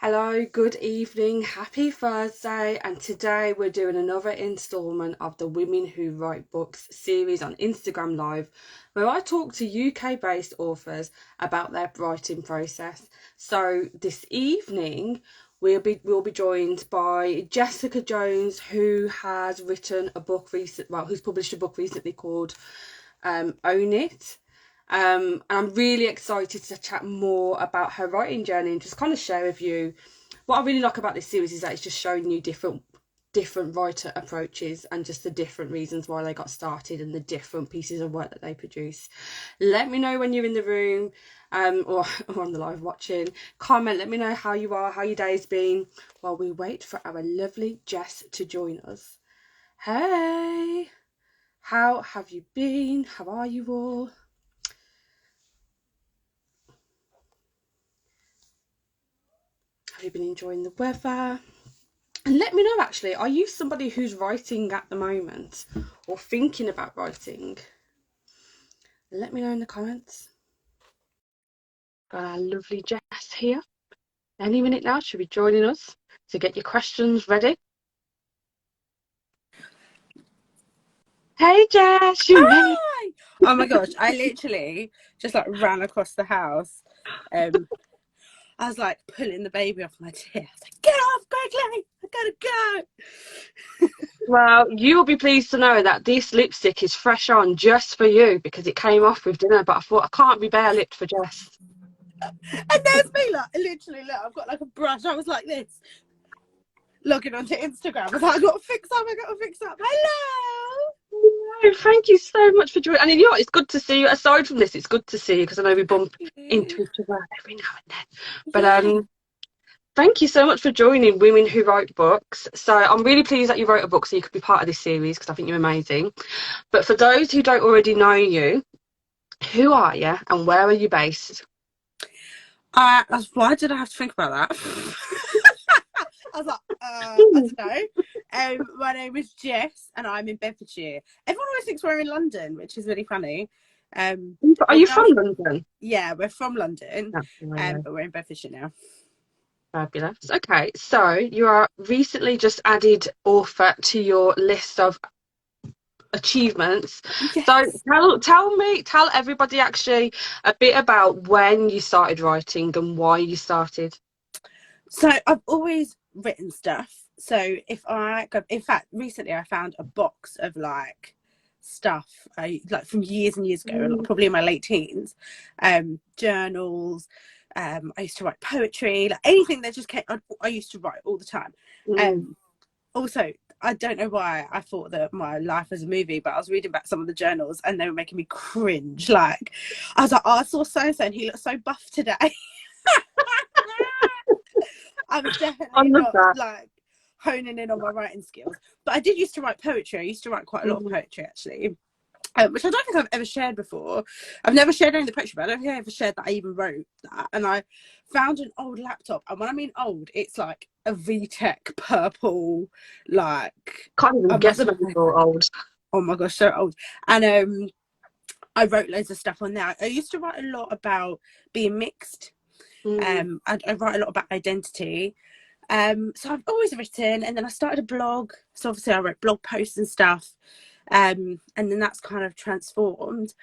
Hello, good evening, happy Thursday, and today we're doing another instalment of the Women Who Write Books series on Instagram Live, where I talk to UK-based authors about their writing process. So this evening we'll be joined by Jessica Jones, who has written a book who's published a book recently called Own It. And I'm really excited to chat more about her writing journey and just kind of share with you what I really like about this series is that it's just showing you different writer approaches and just the different reasons why they got started and the different pieces of work that they produce. Let me know when you're in the room or on the live watching. Comment, let me know how you are, how your day's been while we wait for our lovely Jess to join us. Hey, how have you been? How are you all? Have you been enjoying the weather? And let me know actually, are you somebody who's writing at the moment or thinking about writing? Let me know in the comments. Got our lovely Jess here. Any minute now, she'll be joining us. So get your questions ready. Hey Jess, you made Hi! Oh my gosh, I literally just ran across the house. I was pulling the baby off my chair. I was like, get off quickly! I gotta go. Well, you'll be pleased to know that this lipstick is fresh on just for you because it came off with dinner, but I thought I can't be bare lipped for Jess. And there's me, literally, I've got a brush. I was like this, logging onto Instagram. I was like, I gotta fix up. Hello! No, thank you so much for joining. And you know what? It's good to see you. Aside from this, it's good to see you because I know we bump into each other every now and then. But Yeah. thank you so much for joining Women Who Write Books. So I'm really pleased that you wrote a book so you could be part of this series because I think you're amazing. But for those who don't already know you, who are you and where are you based? Why did I have to think about that? I was like, I don't know. My name is Jess, and I'm in Bedfordshire. Everyone always thinks we're in London, which is really funny. Are But you from London? yeah, we're from London, Oh, yeah. but we're in Bedfordshire now. Fabulous. Okay, so you are recently just added author to your list of achievements. So Yes. tell everybody actually a bit about when you started writing and why you started. So I've always written stuff. So in fact, recently I found a box of stuff from years and years ago, probably in my late teens, journals. I used to write poetry, anything that just came. I used to write all the time. Mm. Also, I don't know why I thought that my life was a movie, but I was reading back some of the journals and they were making me cringe. I was like, oh, I saw so and so and he looks so buff today. I was I definitely love not that. honing in on my writing skills. But I did used to write poetry. I used to write quite a lot of Mm. poetry actually, which I don't think I've ever shared before. I've never shared any of the poetry, but I don't think I ever shared that I even wrote that. And I found an old laptop, and when I mean old, it's like a VTech purple, Can't even I get must them have, anymore old. oh my gosh, so old. And I wrote loads of stuff on there. I used to write a lot about being mixed. Mm. I write a lot about identity. So I've always written, and then I started a blog. So obviously I wrote blog posts and stuff. And then that's kind of transformed.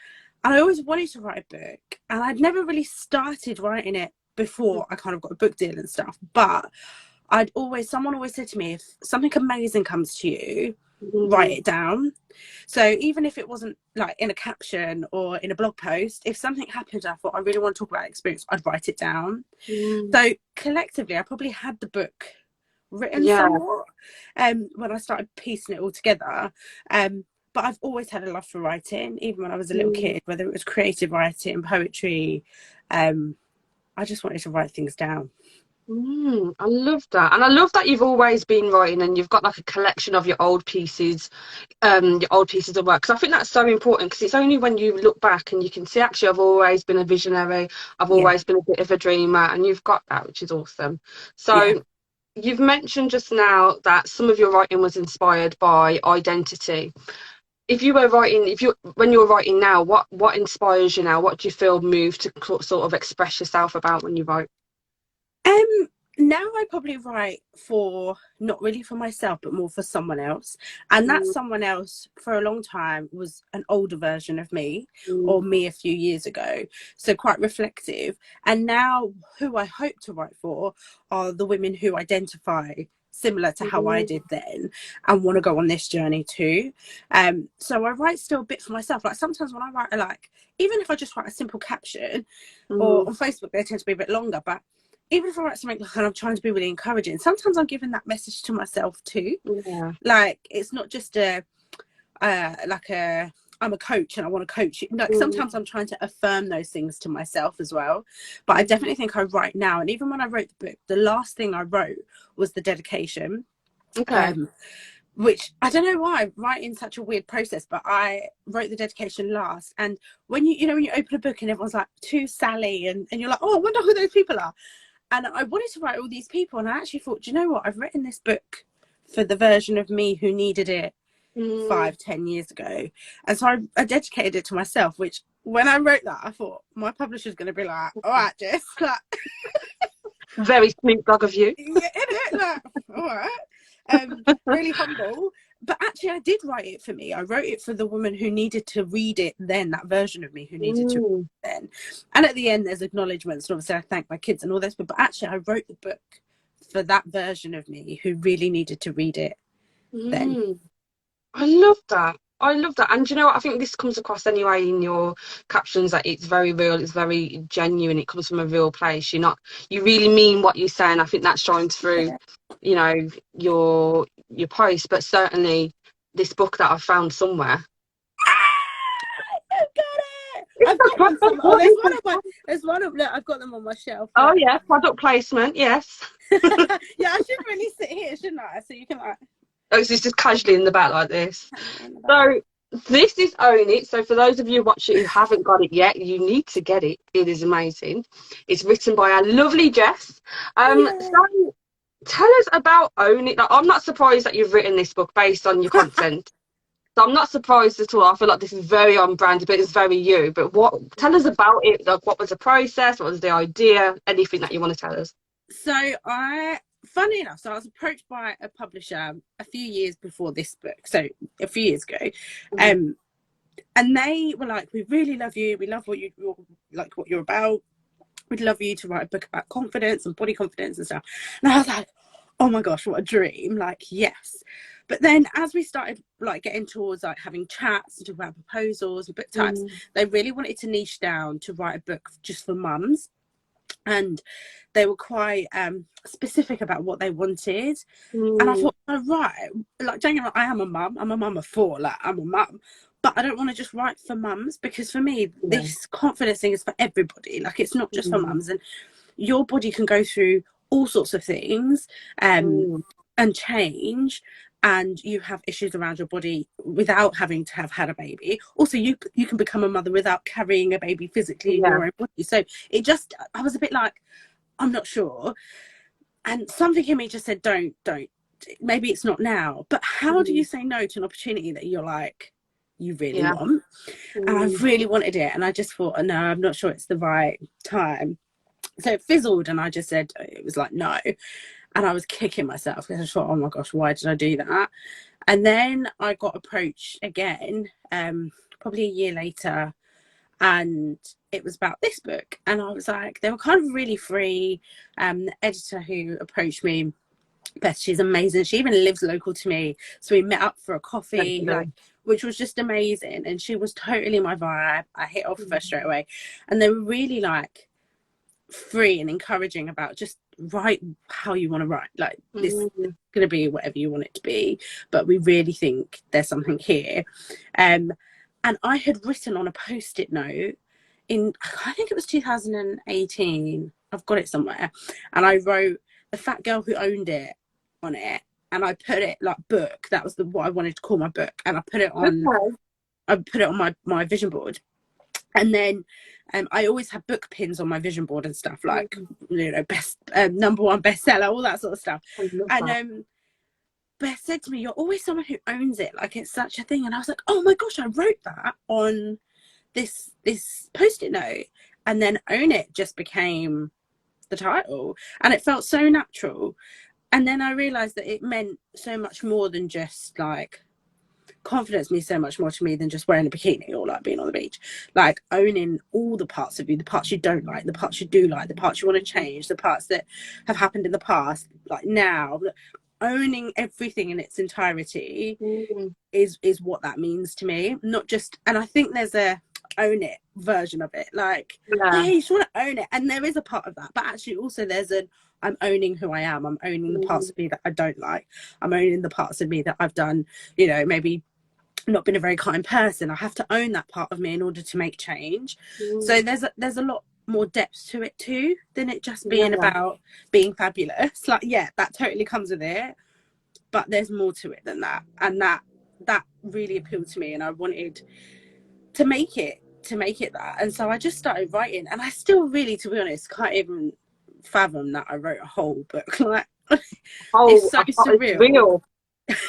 And I always wanted to write a book, and I'd never really started writing it before I kind of got a book deal and stuff. But someone always said to me, if something amazing comes to you, write Mm. it down. So even if it wasn't in a caption or in a blog post, if something happened, I thought I really want to talk about that experience, I'd write it down. Mm. So collectively, I probably had the book written Yeah. somewhat when I started piecing it all together. But I've always had a love for writing, even when I was a little Mm. kid, whether it was creative writing, poetry. I just wanted to write things down. I love that. And I love that you've always been writing and you've got a collection of your old pieces of work. Because I think that's so important because it's only when you look back and you can see, actually, I've always been a visionary, I've Yeah, always been a bit of a dreamer, and you've got that, which is awesome. yeah. So you've mentioned just now that some of your writing was inspired by identity. When you're writing now, what inspires you now? What do you feel moved to sort of express yourself about when you write? Um, now I probably write for, not really for myself, but more for someone else. And that Mm, someone else for a long time was an older version of me, or mm, me a few years ago. So quite reflective. And now who I hope to write for are the women who identify similar to how I mm, did then and want to go on this journey too. So I write still a bit for myself. Like sometimes when I write, like, even if I just write a simple caption, or mm, on Facebook, they tend to be a bit longer, but even if I write something like, and I'm trying to be really encouraging, sometimes I'm giving that message to myself too. yeah. Like it's not just a like a, I'm a coach and I want to coach you. Like Mm, sometimes I'm trying to affirm those things to myself as well. But I mm, definitely think I write now. And even when I wrote the book, the last thing I wrote was the dedication. okay. Um, which I don't know why writing such a weird process, but I wrote the dedication last. And when when you open a book and everyone's like, to Sally, and you're like, oh, I wonder who those people are. And I wanted to write all these people, and I actually thought, do you know what? I've written this book for the version of me who needed it Mm. 5-10 years ago. And so I dedicated it to myself, which when I wrote that, I thought my publisher's going to be like, all right, Jess, like, Very sweet dog of you. yeah, innit? Like, all right. Really humble. But actually, I did write it for me. I wrote it for the woman who needed to read it then, that version of me who needed to Mm, read it then. And at the end, there's acknowledgements. And obviously, I thank my kids and all this. But actually, I wrote the book for that version of me who really needed to read it then. mm. I love that. I love that. And you know what? I think this comes across anyway in your captions that it's very real, it's very genuine, it comes from a real place. You really mean what you're saying. I think that shines through, you know, your post, but certainly this book that I found somewhere. I've got it. I've got one somewhere. Oh, there's one of look, I've got them on my shelf. Oh Look. yeah, product placement, yes. Yeah, I should really sit here, shouldn't I? So you can like Oh, it's just casually in the back like this. hang it in the back. So this is Own It. So for those of you watching who haven't got it yet, you need to get it. It is amazing. It's written by our lovely Jess. Yeah. So tell us about Own It. Like, I'm not surprised that you've written this book based on your content. So I'm not surprised at all. I feel like this is very on brand, but it's very you. But tell us about it. Like, what was the process? What was the idea? Anything that you want to tell us? So funny enough, so I was approached by a publisher a few years before this book, so a few years ago, Mm, um, and they were like, "We really love you. We love you're like, what you're about. We'd love you to write a book about confidence and body confidence and stuff." And I was like, "Oh my gosh, what a dream!" Like, yes. But then as we started like getting towards like having chats and talking about proposals and book types, mm, they really wanted to niche down to write a book just for mums. And they were quite specific about what they wanted. And I mm, thought, oh, right, like, don't get me wrong, I am a mum. I'm a mum of four. Like, I'm a mum. But I don't want to just write for mums, because for me, yeah, this confidence thing is for everybody. Like, it's not just for mm, mums. And your body can go through all sorts of things mm, and change. And you have issues around your body without having to have had a baby. Also, you can become a mother without carrying a baby physically in yeah, your own body. So I was a bit like, I'm not sure. And something in me just said, don't. Maybe it's not now. But how do you mm, say no to an opportunity that you're like, you really yeah. want? And I Mm, really wanted it. And I just thought, oh, no, I'm not sure it's the right time. So it fizzled, and I just said, it was like, no. And I was kicking myself because I thought, oh my gosh, why did I do that? And then I got approached again, probably a year later, and it was about this book. And I was like, they were kind of really free. The editor who approached me, Beth, she's amazing. She even lives local to me. So we met up for a coffee, like, definitely. which was just amazing. And she was totally my vibe. I hit off with her straight Mm, away. And they were really like free and encouraging about just write how you want to write. Like, this is mm, going to be whatever you want it to be, but we really think there's something here. Um, and I had written on a post-it note in, I think it was 2018. I've got it somewhere. And I wrote "The Fat Girl Who Owned It" on it. And I put it like book. That was what I wanted to call my book. And okay. I put it on my vision board. And then I always have book pins on my vision board and stuff, like, Mm, best number one bestseller, all that sort of stuff. I love And that. Beth said to me, "You're always someone who owns it, like it's such a thing." And I was like, "Oh my gosh, I wrote that on this post-it note." And then Own It just became the title, and it felt so natural. And then I realized that it meant so much more than just like, confidence means so much more to me than just wearing a bikini or like being on the beach. Like owning all the parts of you, the parts you don't like, the parts you do like, the parts you want to change, the parts that have happened in the past, like now, owning everything in its entirety is what that means to me. Not just, and I think there's a own it version of it, like, oh yeah, you just want to own it, and there is a part of that, but actually also there's an, I'm owning who I am, I'm owning the parts of me that I don't like, I'm owning the parts of me that I've done, you know, maybe not been a very kind person. I have to own that part of me in order to make change. So there's a lot more depth to it too than it just being about being fabulous. Like, yeah, that totally comes with it, but there's more to it than that, and that really appealed to me, and I wanted to make it that. And so I just started writing, and I still really, to be honest, can't even fathom that I wrote a whole book. Like, it's so surreal. It's real.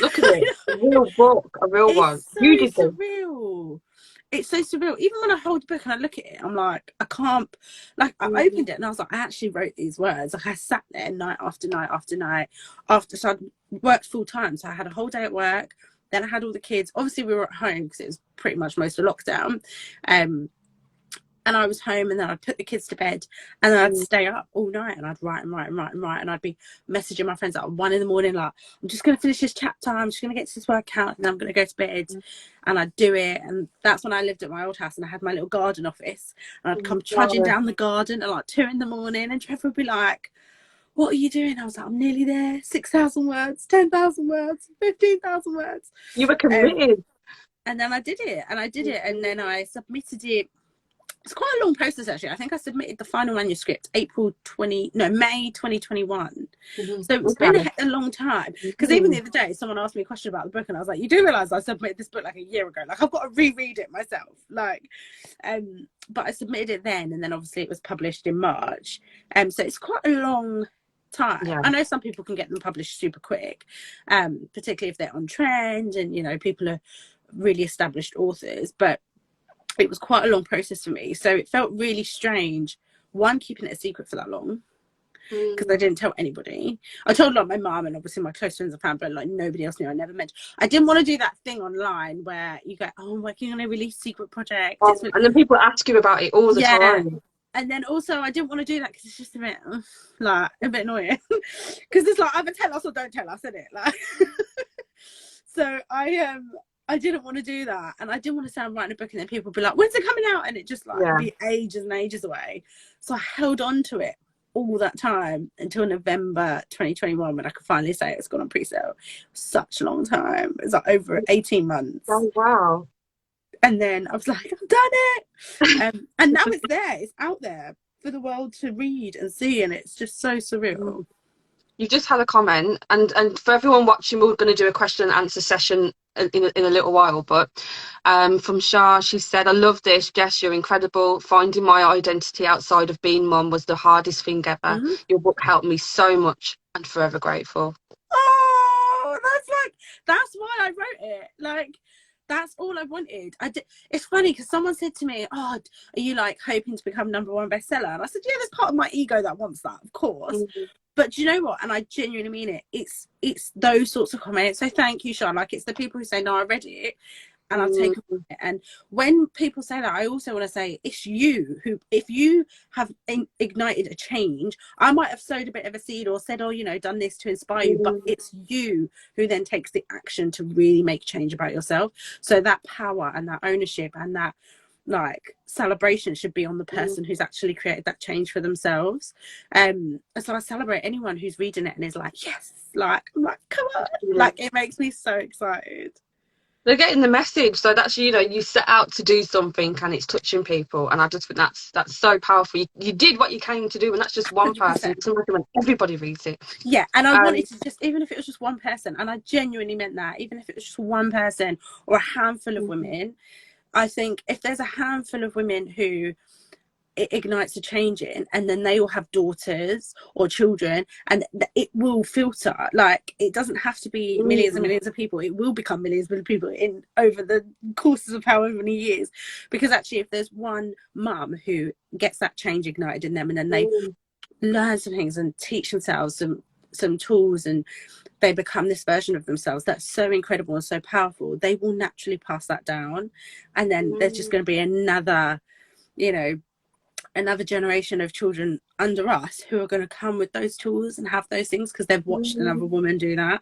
Look at it. A real book, a real one. So surreal. It's so surreal. Even when I hold the book and I look at it, I'm like, I can't, like, I opened it and I was like, I actually wrote these words. Like, I sat there night after night after night so I'd worked full time. So I had a whole day at work. Then I had all the kids. Obviously, we were at home because it was pretty much most of lockdown. And I was home, and then I'd put the kids to bed, and then I'd stay up all night, and I'd write and write and write and write, and I'd be messaging my friends at 1 a.m, like, I'm just going to finish this chapter, I'm just going to get to this workout, and then I'm going to go to bed. And I'd do it. And that's when I lived at my old house, and I had my little garden office, and I'd come trudging down the garden at like 2 a.m, and Trevor would be like, what are you doing? I was like, I'm nearly there. 6,000 words, 10,000 words, 15,000 words. You were committed. And then I did it, and then I submitted it. It's quite a long process, actually. I think I submitted the final manuscript May 2021. So it's been a long time. Because even the other day, someone asked me a question about the book, and I was like, you do realise I submitted this book like a year ago. Like, I've got to reread it myself. Like, but I submitted it then, and then obviously it was published in March. So it's quite a long time. I know some people can get them published super quick, particularly if they're on trend and, you know, people are really established authors, but it was quite a long process for me. So it felt really strange, one, keeping it a secret for that long, because I didn't tell anybody. I told like my mum and obviously my close friends and family, but like nobody else knew. I never mentioned. I didn't want to do that thing online where you go, oh, I'm working on a release secret project, and then people ask you about it all the time. And then also I didn't want to do that because it's just a bit like a bit annoying, because it's like either tell us or don't tell us, isn't it? Like, so I didn't want to do that, and I didn't want to say I'm writing a book and then people would be like, when's it coming out? And it just like be ages and ages away. So I held on to it all that time until November 2021, when I could finally say it's gone on pre-sale. Such a long time. It's like over 18 months. Oh wow. And then I was like, I've done it. And now it's there. It's out there for the world to read and see, and it's just so surreal. You just had a comment, and for everyone watching, we're going to do a question and answer session in a little while, but from Shah, she said, I love this, Jess, you're incredible. Finding my identity outside of being mum was the hardest thing ever. Your book helped me so much, and forever grateful. Oh, that's why I wrote it. Like, that's all I wanted. It's funny because someone said to me, oh, are you like hoping to become #1 bestseller? And I said, yeah, there's part of my ego that wants that, of course. But do you know what? And I genuinely mean it. It's those sorts of comments. So thank you, Sean. Like, it's the people who say, no, I read it and I've taken it. And when people say that, I also want to say it's you who, if you have ignited a change, I might have sowed a bit of a seed or said, oh, you know, done this to inspire you, but it's you who then takes the action to really make change about yourself. So that power and that ownership and that like celebration should be on the person who's actually created that change for themselves. And so I celebrate anyone who's reading it and is like, yes, like, I'm like, come on, like, it makes me so excited. They're getting the message. So that's, you know, you set out to do something and it's touching people, and I just think that's so powerful. You did what you came to do, and that's just one 100%. Person. It's something when everybody reads it. Yeah, and I wanted to just, even if it was just one person, and I genuinely meant that, even if it was just one person or a handful of women, I think if there's a handful of women who it ignites a change in, and then they all have daughters or children, and it will filter. Like, it doesn't have to be millions and millions of people. It will become millions of people in over the courses of however many years. Because actually, if there's one mum who gets that change ignited in them, and then they learn some things and teach themselves some tools, and they become this version of themselves that's so incredible and so powerful, they will naturally pass that down. And then there's just going to be another, you know, another generation of children under us who are going to come with those tools and have those things because they've watched another woman do that.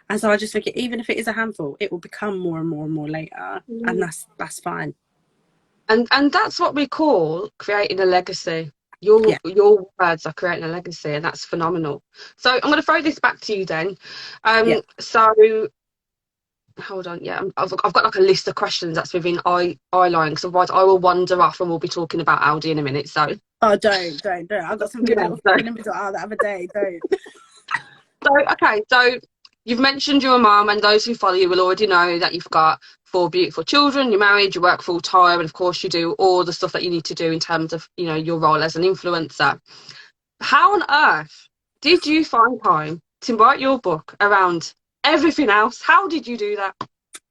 And so I just think even if it is a handful, it will become more and more and more later, and that's fine. And that's what we call creating a legacy. Yeah. Your words are creating a legacy, and that's phenomenal. So I'm going to throw this back to you then. Yeah. So hold on, yeah, I've got like a list of questions that's within eyeline, because otherwise I will wander off and we'll be talking about Aldi in a minute. So Oh, don't. I've got some good yeah, little so, in the middle the other day. Don't. so you've mentioned you're a mum, and those who follow you will already know that you've got 4 beautiful children, you're married, you work full time, and of course you do all the stuff that you need to do in terms of, you know, your role as an influencer. How on earth did you find time to write your book around everything else? How did you do that?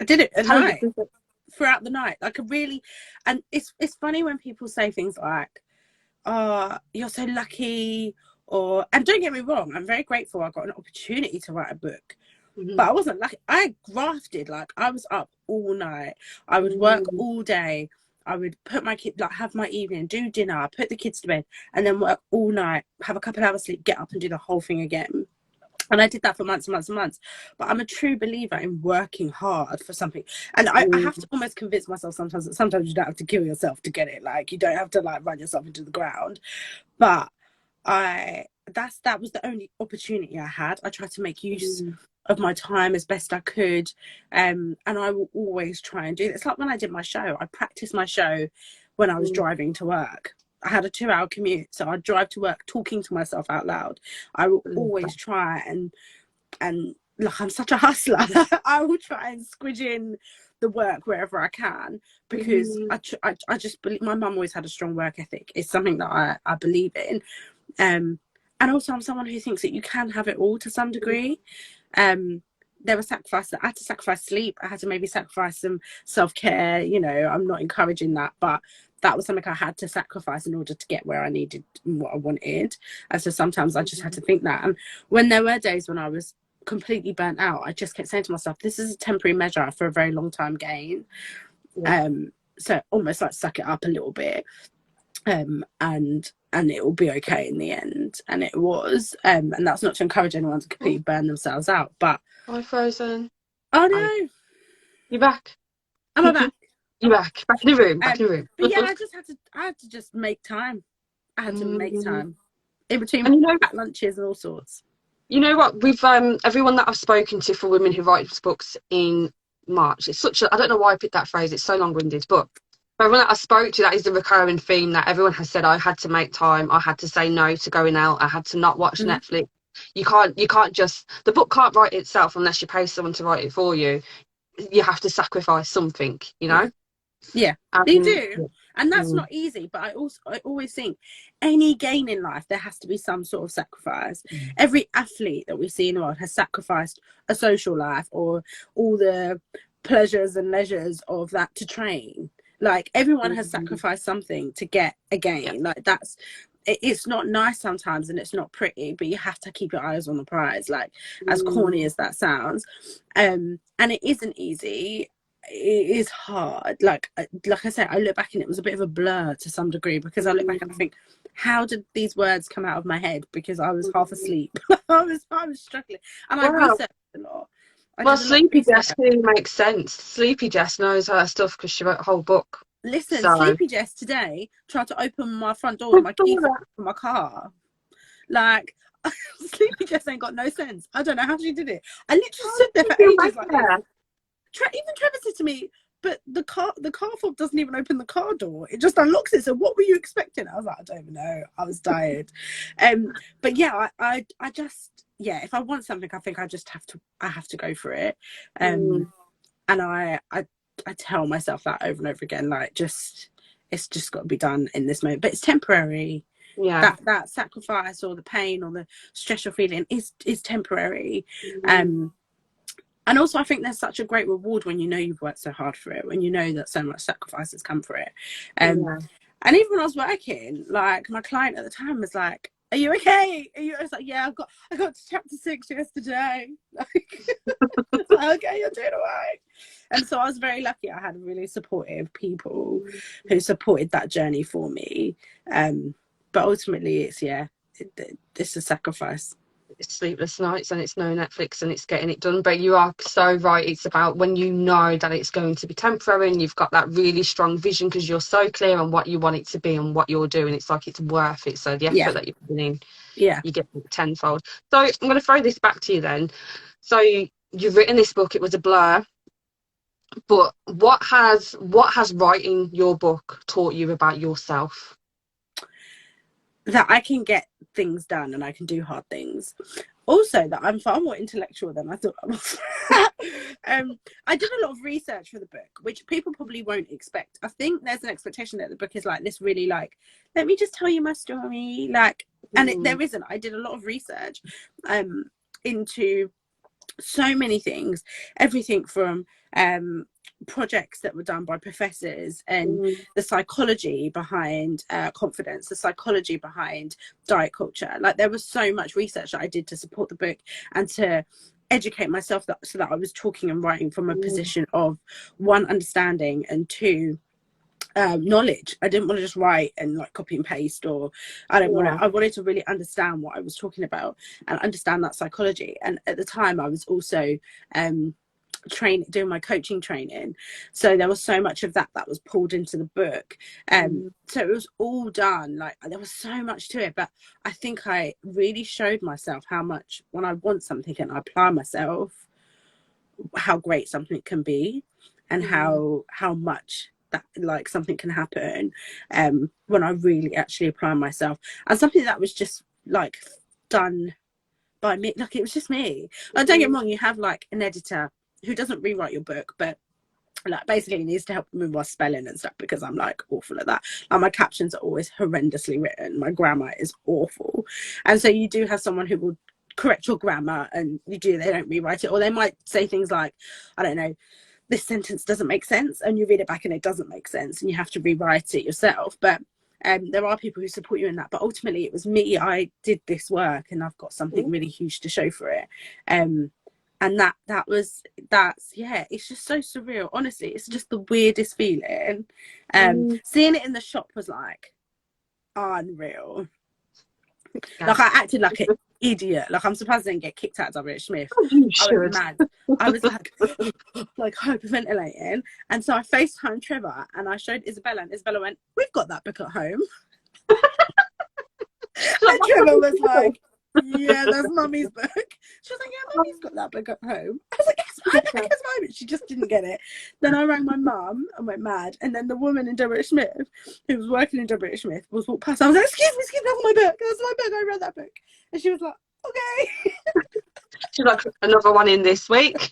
I did it at Tell us. night, throughout the night. Like, I really, and it's funny when people say things like, "Oh, you're so lucky," and don't get me wrong, I'm very grateful I got an opportunity to write a book. But I wasn't lucky. I grafted. Like, I was up all night. I would work all day. I would put my kid, like, have my evening, do dinner, put the kids to bed, and then work all night, have a couple of hours sleep, get up and do the whole thing again. And I did that for months and months and months. But I'm a true believer in working hard for something. And I have to almost convince myself sometimes that sometimes you don't have to kill yourself to get it. Like, you don't have to, like, run yourself into the ground. But that was the only opportunity I had. I tried to make use of my time as best I could, and I will always try and do this. Like when I did my show, I practiced my show when I was driving to work. I had a 2-hour commute, so I'd drive to work talking to myself out loud. I will always try and like, I'm such a hustler. I will try and squidge in the work wherever I can, because I just believe, my mum always had a strong work ethic. It's something that I believe in. And also I'm someone who thinks that you can have it all to some degree. There were sacrifices. I had to sacrifice sleep. I had to maybe sacrifice some self-care. You know, I'm not encouraging that, but that was something I had to sacrifice in order to get where I needed and what I wanted. And so sometimes I just had to think that. And when there were days when I was completely burnt out, I just kept saying to myself, this is a temporary measure for a very long time gain. So almost like suck it up a little bit. And it will be okay in the end. And it was. And that's not to encourage anyone to completely burn themselves out. But Hi, Frozen. oh no, You're back. I'm back. You're back. Back in the room. Back in the room. But yeah, I had to just make time. I had to make time in between, and you know, lunches and all sorts. You know what? We've everyone that I've spoken to for women who write books in March. It's such a, I don't know why I picked that phrase. It's so long-winded, but everyone that I spoke to, that is the recurring theme that everyone has said. I had to make time. I had to say no to going out. I had to not watch Netflix. You can't just, the book can't write itself unless you pay someone to write it for you. You have to sacrifice something, you know. Yeah, they do. And that's not easy, but I always think any gain in life, there has to be some sort of sacrifice. Every athlete that we see in the world has sacrificed a social life or all the pleasures and leisures of that to train. Like, everyone has sacrificed something to get a gain. Like, it's not nice sometimes and it's not pretty, but you have to keep your eyes on the prize, like, as corny as that sounds. And it isn't easy. It is hard. Like I said, I look back and it was a bit of a blur to some degree, because I look back and I think, how did these words come out of my head? Because I was half asleep. I was struggling, and I researched a lot. Well, Sleepy Jess really makes sense. Sleepy Jess knows her stuff because she wrote a whole book. Listen, Sleepy Jess today tried to open my front door with my key for my car. Like, Sleepy Jess ain't got no sense. I don't know how she did it. I literally stood there for ages like this. Even Trevor said to me, but the car fob doesn't even open the car door. It just unlocks it. So what were you expecting? I was like, I don't even know. I was tired. But yeah, I just, yeah, if I want something, I think I have to go for it. And I tell myself that over and over again, like, it's just got to be done in this moment. But it's temporary. Yeah. That sacrifice or the pain or the stress you're feeling is temporary. And also, I think there's such a great reward when you know you've worked so hard for it, when you know that so much sacrifice has come for it. And even when I was working, like, my client at the time was like, are you okay? I was like, yeah, I got to chapter 6 yesterday. Like, it's like, okay, you're doing all right. And so I was very lucky. I had really supportive people who supported that journey for me. But ultimately, it's a sacrifice. It's sleepless nights and it's no Netflix and it's getting it done. But you are so right. It's about when you know that it's going to be temporary and you've got that really strong vision because you're so clear on what you want it to be and what you're doing. It's like it's worth it. So the Yeah, effort that you're putting in, yeah. you get it tenfold. So I'm going to throw this back to you then. So you've written this book. It was a blur. But what has writing your book taught you about yourself? That I can get things done and I can do hard things. Also, that I'm far more intellectual than I thought I was. I did a lot of research for the book, which people probably won't expect. I think there's an expectation that the book is like this really like, let me just tell you my story. Like, and there isn't. I did a lot of research into so many things, everything from projects that were done by professors and the psychology behind confidence, the psychology behind diet culture. Like there was so much research that I did to support the book and to educate myself so that I was talking and writing from a position of one, understanding, and two, knowledge. I didn't want to just write and like copy and paste, or I wanted to really understand what I was talking about and understand that psychology. And at the time I was also doing my coaching training, so there was so much of that was pulled into the book. So it was all done, like there was so much to it, but I think I really showed myself how much when I want something and I apply myself, how great something can be and how much that like something can happen when I really actually apply myself, and something that was just like done by me, like it was just me. Like, don't get me wrong, you have like an editor who doesn't rewrite your book, but like basically needs to help me with my spelling and stuff because I'm like awful at that. Like my captions are always horrendously written, my grammar is awful, and so you do have someone who will correct your grammar, and they don't rewrite it, or they might say things like, I don't know, this sentence doesn't make sense, and you read it back and it doesn't make sense and you have to rewrite it yourself. But there are people who support you in that, but ultimately it was me. I did this work and I've got something really huge to show for it. And that's it's just so surreal. Honestly, it's just the weirdest feeling. Seeing it in the shop was like unreal. Like I acted like an idiot. Like I'm surprised I didn't get kicked out of WH Smith. I was mad. I was like hyperventilating. And so I FaceTimed Trevor and I showed Isabella, and Isabella went, "We've got that book at home." And Trevor was like, "Yeah, that's Mummy's book." She was like, "Yeah, Mummy's got that book at home." I was like, "Yes, my book is mine." She just didn't get it. Then I rang my mum and went mad. And then the woman in WH Smith, who was working in WH Smith, was walked past. I was like, excuse me, that's my book. That's my book. I read that book." And she was like, "Okay." She's like, another one in this week.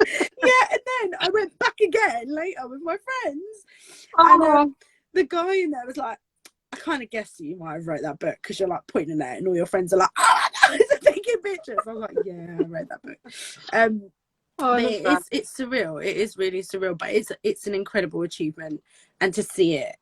Yeah, and then I went back again later with my friends. And the guy in there was like, "I kind of guessed you might have wrote that book because you're like pointing at it and all your friends are like, oh, they're taking pictures." I was like, "Yeah, I read that book." It's surreal. It is really surreal, but it's an incredible achievement, and to see it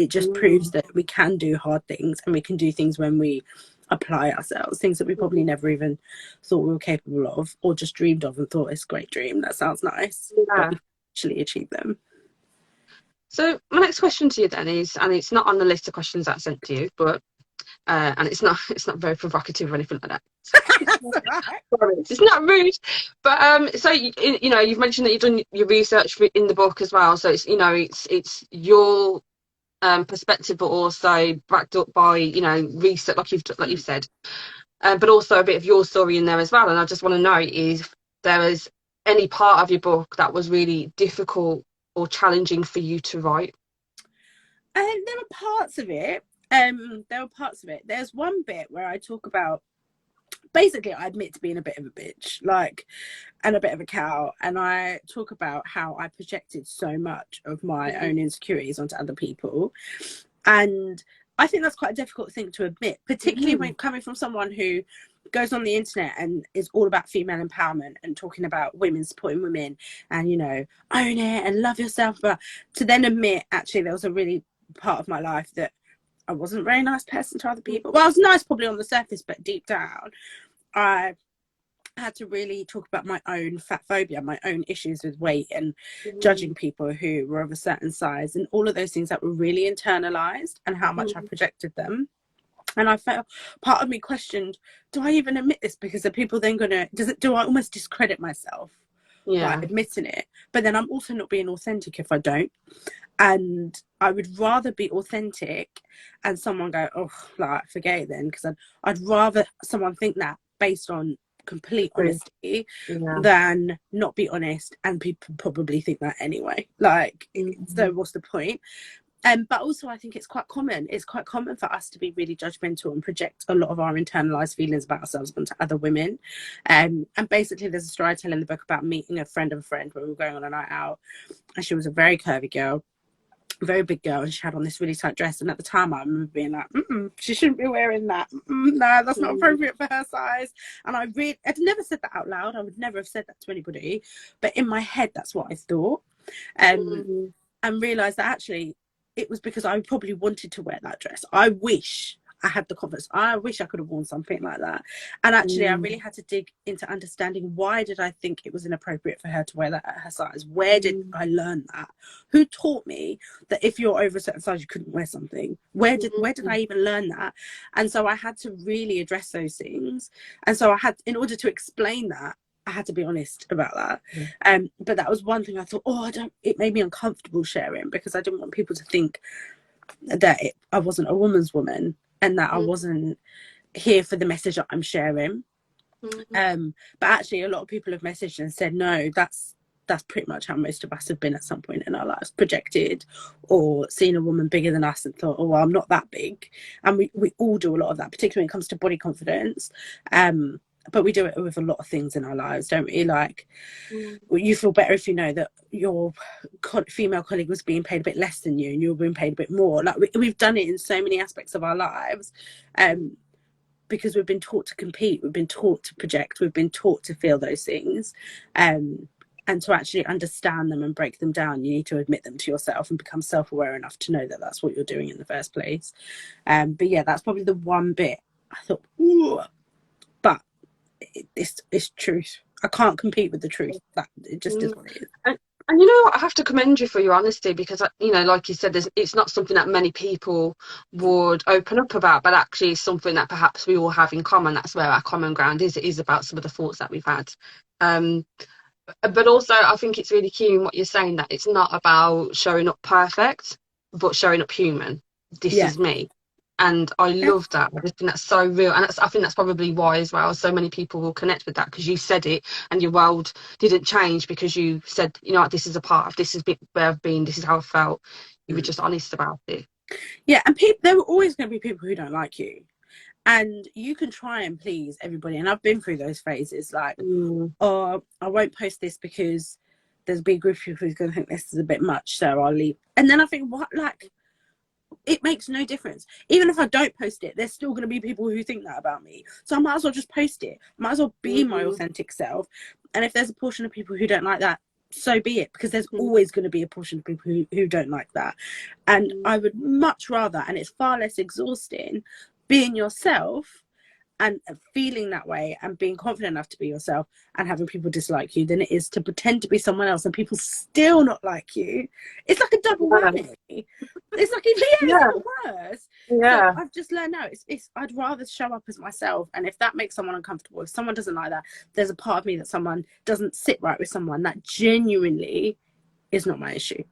just proves that we can do hard things and we can do things when we apply ourselves, things that we probably never even thought we were capable of, or just dreamed of and thought, it's a great dream, that sounds nice, but we actually achieve them. So my next question to you then is, and it's not on the list of questions that I sent to you, but and it's not very provocative or anything like that. It's not rude, but so you've mentioned that you've done your research in the book as well, so it's your perspective, but also backed up by research, like you've said, but also a bit of your story in there as well. And I just want to know if there is any part of your book that was really difficult or challenging for you to write. There were parts of it. There's one bit where I talk about, basically I admit to being a bit of a bitch, like, and a bit of a cow, and I talk about how I projected so much of my own insecurities onto other people. And I think that's quite a difficult thing to admit, particularly when coming from someone who goes on the internet and is all about female empowerment and talking about women, supporting women, and own it and love yourself. But to then admit, actually, there was a really part of my life that I wasn't a very nice person to other people. Well, I was nice probably on the surface, but deep down, I had to really talk about my own fat phobia, my own issues with weight and judging people who were of a certain size, and all of those things that were really internalized and how much I projected them. And I felt, part of me questioned, do I even admit this? Because are people then gonna, do I almost discredit myself by admitting it? But then I'm also not being authentic if I don't. And I would rather be authentic and someone go, oh, like, forget it then, because I'd rather someone think that based on complete honesty than not be honest, and people probably think that anyway. Like, so what's the point? But also I think it's quite common for us to be really judgmental and project a lot of our internalized feelings about ourselves onto other women. And basically there's a story I tell in the book about meeting a friend of a friend when we were going on a night out, and she was a very curvy girl, very big girl, and she had on this really tight dress, and at the time I remember being like, she shouldn't be wearing that. No, that's not appropriate for her size. And I'd never said that out loud. I would never have said that to anybody, but in my head that's what I thought. And realized that actually it was because I probably wanted to wear that dress. I wish I had the confidence. I wish I could have worn something like that. And actually I really had to dig into understanding, why did I think it was inappropriate for her to wear that at her size? Where did I learn that? Who taught me that if you're over a certain size you couldn't wear something? Where did I even learn that? And so I had to really address those things. And so in order to explain that, I had to be honest about that. But that was one thing I thought, it made me uncomfortable sharing, because I didn't want people to think that I wasn't a woman's woman, and that I wasn't here for the message that I'm sharing. But actually a lot of people have messaged and said, no, that's pretty much how most of us have been at some point in our lives, projected or seen a woman bigger than us and thought, oh, well, I'm not that big. And we all do a lot of that, particularly when it comes to body confidence. But we do it with a lot of things in our lives, don't we? Like, you feel better if you know that your female colleague was being paid a bit less than you and you were being paid a bit more. Like, we've done it in so many aspects of our lives, because we've been taught to compete, we've been taught to project, we've been taught to feel those things. And to actually understand them and break them down, you need to admit them to yourself and become self-aware enough to know that that's what you're doing in the first place. But yeah, that's probably the one bit I thought, ooh, but it's truth. I can't compete with the truth. That it just is what it is. And you know what, I have to commend you for your honesty, because you know, like you said, it's not something that many people would open up about, but actually it's something that perhaps we all have in common. That's where our common ground is. It is about some of the thoughts that we've had. But also I think it's really key in what you're saying, that it's not about showing up perfect, but showing up human. This is me. And I love that. I just think that's so real. And I think that's probably why as well so many people will connect with that, because you said it and your world didn't change because you said, you know what, this is a part of, this is where I've been, this is how I felt. You were just honest about it. Yeah, and there were always going to be people who don't like you. And you can try and please everybody. And I've been through those phases, like, oh, I won't post this because there's a big group of people who's going to think this is a bit much, so I'll leave. And then I think, what, like, it makes no difference. Even if I don't post it, there's still going to be people who think that about me. So I might as well just post it. I might as well be my authentic self. And if there's a portion of people who don't like that, so be it, because there's always going to be a portion of people who don't like that. And I would much rather, and it's far less exhausting, being yourself and feeling that way and being confident enough to be yourself and having people dislike you than it is to pretend to be someone else and people still not like you. It's like a double whammy. It's like, it's even worse. So I've just learned now, I'd rather show up as myself, and if that makes someone uncomfortable, if someone doesn't like that, there's a part of me that someone doesn't sit right with someone, that genuinely is not my issue.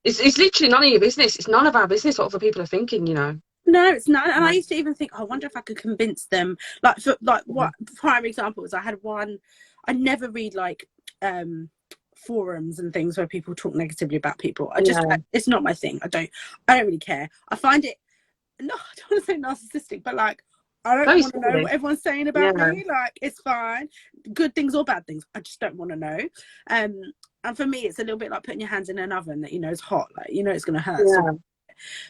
It's literally none of your business. It's none of our business what other people are thinking, you know. No, it's not. And I used to even think, I wonder if I could convince them. Like, what prime example is, I had one, I never read like forums and things where people talk negatively about people. It's not my thing. I don't really care. I find it, no, I don't want to say narcissistic, but like, I don't want to know what everyone's saying about me. Like, it's fine, good things or bad things, I just don't want to know. And for me, it's a little bit like putting your hands in an oven that you know is hot, like, you know it's going to hurt.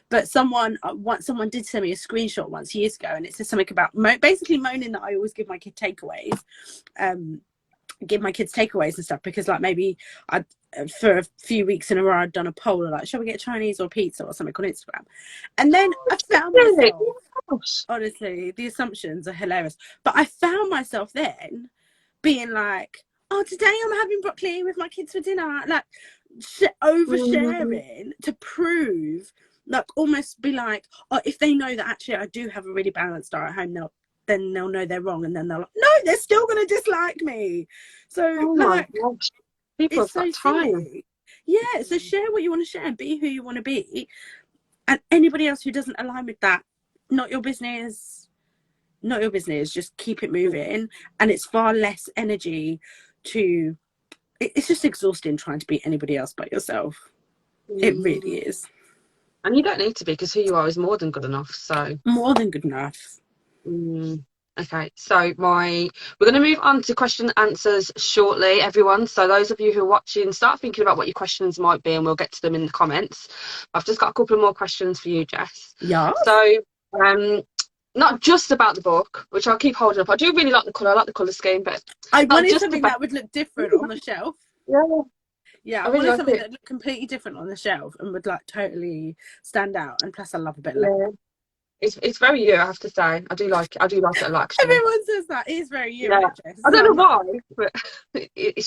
But someone did send me a screenshot once years ago, and it says something about basically moaning that I always give my kids takeaways and stuff, because like maybe for a few weeks in a row, I'd done a poll like, shall we get Chinese or pizza or something on Instagram? And then I found Really? myself, honestly, the assumptions are hilarious. But I found myself then being like, oh, today I'm having broccoli with my kids for dinner. Like, oversharing to prove, like, almost be like, oh, if they know that actually I do have a really balanced diet at home, then they'll know they're wrong, and then they're like, no, they're still gonna dislike me. So Oh my like, gosh. People it's have so got time. silly. Yeah, so share what you want to share and be who you want to be, and anybody else who doesn't align with that, not your business. Not your business. Just keep it moving, and it's far less energy to. It's just exhausting trying to beat anybody else but yourself. It really is. And you don't need to be, because who you are is more than good enough. So More than good enough. okay, so we're going to move on to question and answers shortly, everyone. So those of you who are watching, start thinking about what your questions might be, and we'll get to them in the comments. I've just got a couple of more questions for you, Jess. Yeah. So not just about the book, which I'll keep holding up. I do really like the colour. I like the colour scheme, but I wanted something that would look different on the shelf. Yeah, I wanted something that looked completely different on the shelf and would like totally stand out. And plus, I love a bit of leather. It's very you, I have to say. I do like it a lot, actually. Everyone says that. It is very you, Jess. I don't know why, but it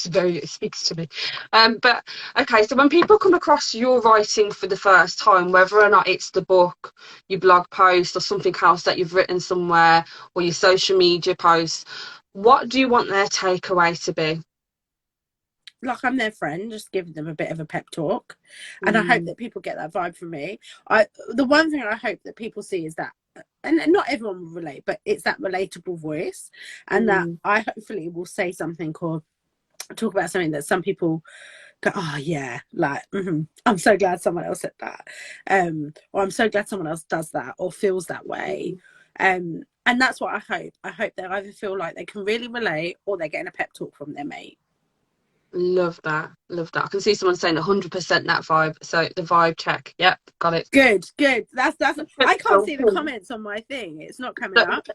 speaks to me. But okay, so when people come across your writing for the first time, whether or not it's the book, your blog post, or something else that you've written somewhere, or your social media posts, what do you want their takeaway to be? Like, I'm their friend, just giving them a bit of a pep talk. And I hope that people get that vibe from me. The one thing I hope that people see is that, and not everyone will relate, but it's that relatable voice, and that I hopefully will say something or talk about something that some people go, oh yeah, like, I'm so glad someone else said that, or I'm so glad someone else does that or feels that way. And that's what I hope they either feel like they can really relate, or they're getting a pep talk from their mate. Love that. I can see someone saying 100% that vibe. So the vibe check. Yep, got it. Good. That's I can't see the comments on my thing. It's not coming up.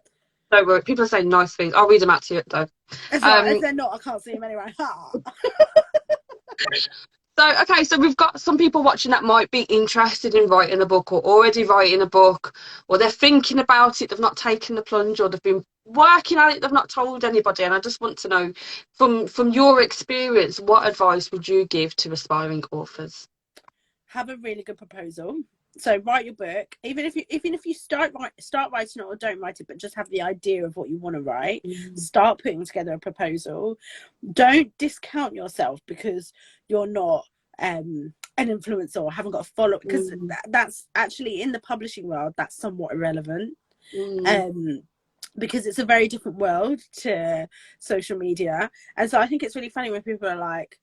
Don't worry. People are saying nice things. I'll read them out to you though. If they're not, I can't see them anyway. So, okay, so we've got some people watching that might be interested in writing a book, or already writing a book, or they're thinking about it, they've not taken the plunge, or they've been working on it, they've not told anybody. And I just want to know, from your experience, what advice would you give to aspiring authors? Have a really good proposal. So write your book, even if you start writing it or don't write it, but just have the idea of what you want to write. Start putting together a proposal. Don't discount yourself because you're not an influencer or haven't got a follower, because that's actually, in the publishing world, that's somewhat irrelevant. Because it's a very different world to social media. And so I think it's really funny when people are like,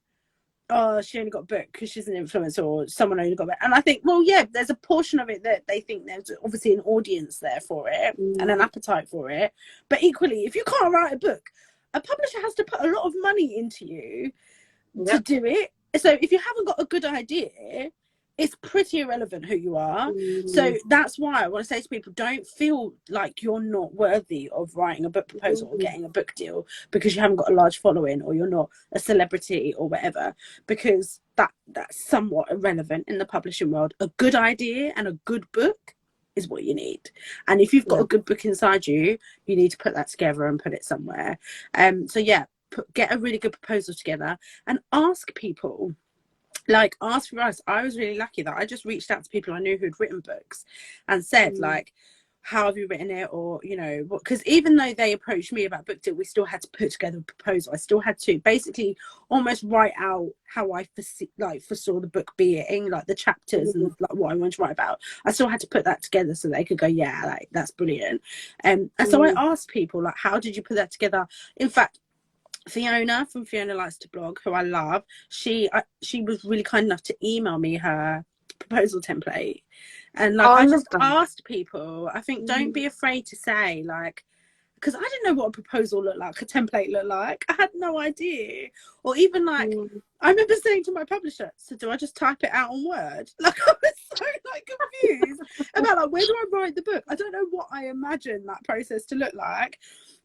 oh, she only got a book because she's an influencer, or someone only got a book. And I think, well, yeah, there's a portion of it that they think there's obviously an audience there for it and an appetite for it. But equally, if you can't write a book, a publisher has to put a lot of money into you to do it. So if you haven't got a good idea, it's pretty irrelevant who you are. So that's why I want to say to people, don't feel like you're not worthy of writing a book proposal or getting a book deal because you haven't got a large following, or you're not a celebrity or whatever, because that's somewhat irrelevant in the publishing world. A good idea and a good book is what you need. And if you've got a good book inside you, you need to put that together and put it somewhere. So yeah, get a really good proposal together and ask people. Like, ask for us. I was really lucky that I just reached out to people I knew who'd written books and said, like, how have you written it? Or, you know, because even though they approached me about book deal, we still had to put together a proposal. I still had to basically almost write out how I foresaw the book being, like the chapters and like what I wanted to write about. I still had to put that together so they could go, yeah, like, that's brilliant. And so I asked people, like, how did you put that together? In fact, Fiona from Fiona Likes to Blog, who I love, she was really kind enough to email me her proposal template. And like, I just asked people, I think, don't be afraid to say, like, because I didn't know what a proposal looked like, a template looked like. I had no idea. Or even like, I remember saying to my publisher, so do I just type it out on Word? Like, I was so like confused about like, where do I write the book? I don't know what I imagined that process to look like.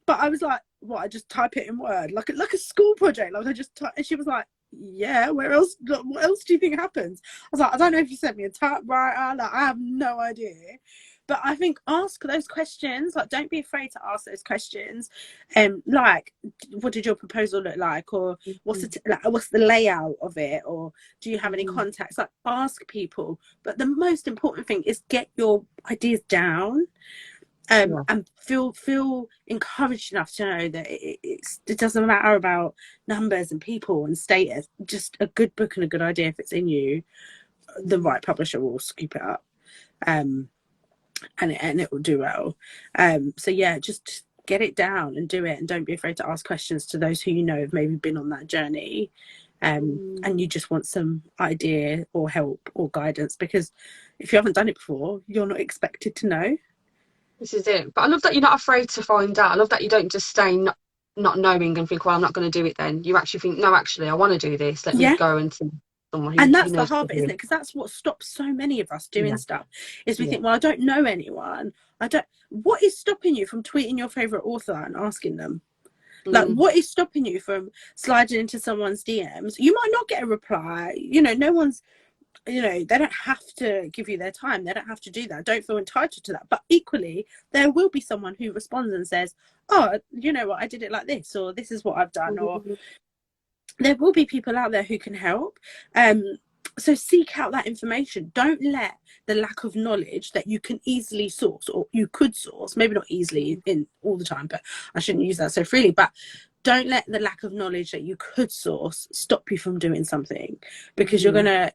But I was like, what, I just type it in Word? Like a school project? Like, I just type, and she was like, yeah, what else do you think happens? I was like, I don't know if you sent me a typewriter, like, I have no idea. But I think ask those questions, like, don't be afraid to ask those questions. Like, what did your proposal look like, or what's the layout of it, or do you have any contacts? Like, ask people. But the most important thing is get your ideas down. And feel encouraged enough to know that it doesn't matter about numbers and people and status. Just a good book and a good idea, if it's in you, the right publisher will scoop it up, and it will do well. So yeah, just get it down and do it, and don't be afraid to ask questions to those who you know have maybe been on that journey, and you just want some idea or help or guidance, because if you haven't done it before, you're not expected to know. This is it. But I love that you're not afraid to find out. I love that you don't just stay not knowing and think, well, I'm not going to do it then. You actually think, no, actually, I want to do this. Let me go and see someone and who that's the knows hard what bit, they're isn't it? doing. Because that's what stops so many of us doing stuff, is we think, well, I don't know anyone. What is stopping you from tweeting your favorite author and asking them? Like, what is stopping you from sliding into someone's DMs? You might not get a reply. No one's, they don't have to give you their time. They don't have to do that. Don't feel entitled to that. But equally, there will be someone who responds and says, oh, you know what, I did it like this, or this is what I've done, or there will be people out there who can help. So seek out that information. Don't let the lack of knowledge that you can easily source, or you could source, maybe not easily in all the time, but I shouldn't use that so freely, but don't let the lack of knowledge that you could source stop you from doing something, because you're gonna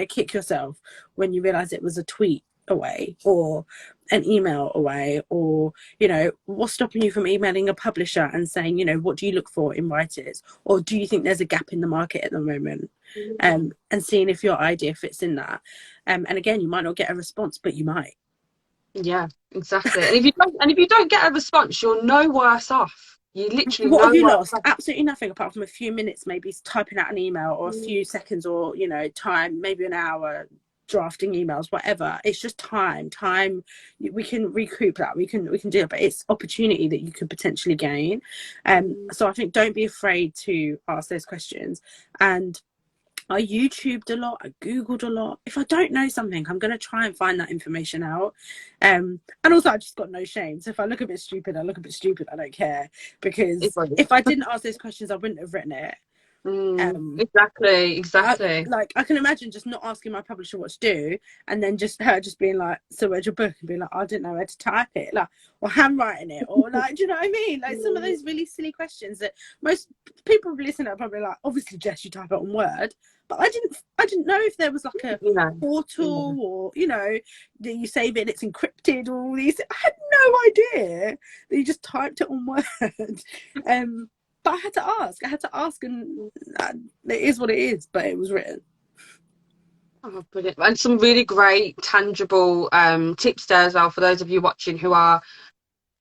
kick yourself when you realize it was a tweet away or an email away, or what's stopping you from emailing a publisher and saying, what do you look for in writers, or do you think there's a gap in the market at the moment, and seeing if your idea fits in that, and again, you might not get a response, but you might. Yeah, exactly. And if you don't get a response, you're no worse off. You literally What have you worse lost? off. Absolutely nothing, apart from a few minutes maybe typing out an email, or a few seconds, or time, maybe an hour drafting emails, whatever. It's just time we can recoup that, we can do it, but it's opportunity that you could potentially gain. So I think don't be afraid to ask those questions. And I YouTubed a lot, I Googled a lot. If I don't know something, I'm going to try and find that information out. And also, I just got no shame. So if I look a bit stupid, I look a bit stupid. I don't care. Because if I didn't ask those questions, I wouldn't have written it. Exactly. I can imagine just not asking my publisher what to do, and then her just being like, so where's your book? And being like, I didn't know where to type it, like, or handwriting it, or like, do you know what I mean? Like some of those really silly questions that most people listening are probably like, obviously, Jess, you type it on Word. But I didn't know if there was like a portal, or that you save it and it's encrypted, or all these. I had no idea that you just typed it on Word. But I had to ask, and it is what it is, but it was written. Oh, brilliant. And some really great tangible tips there as well for those of you watching who are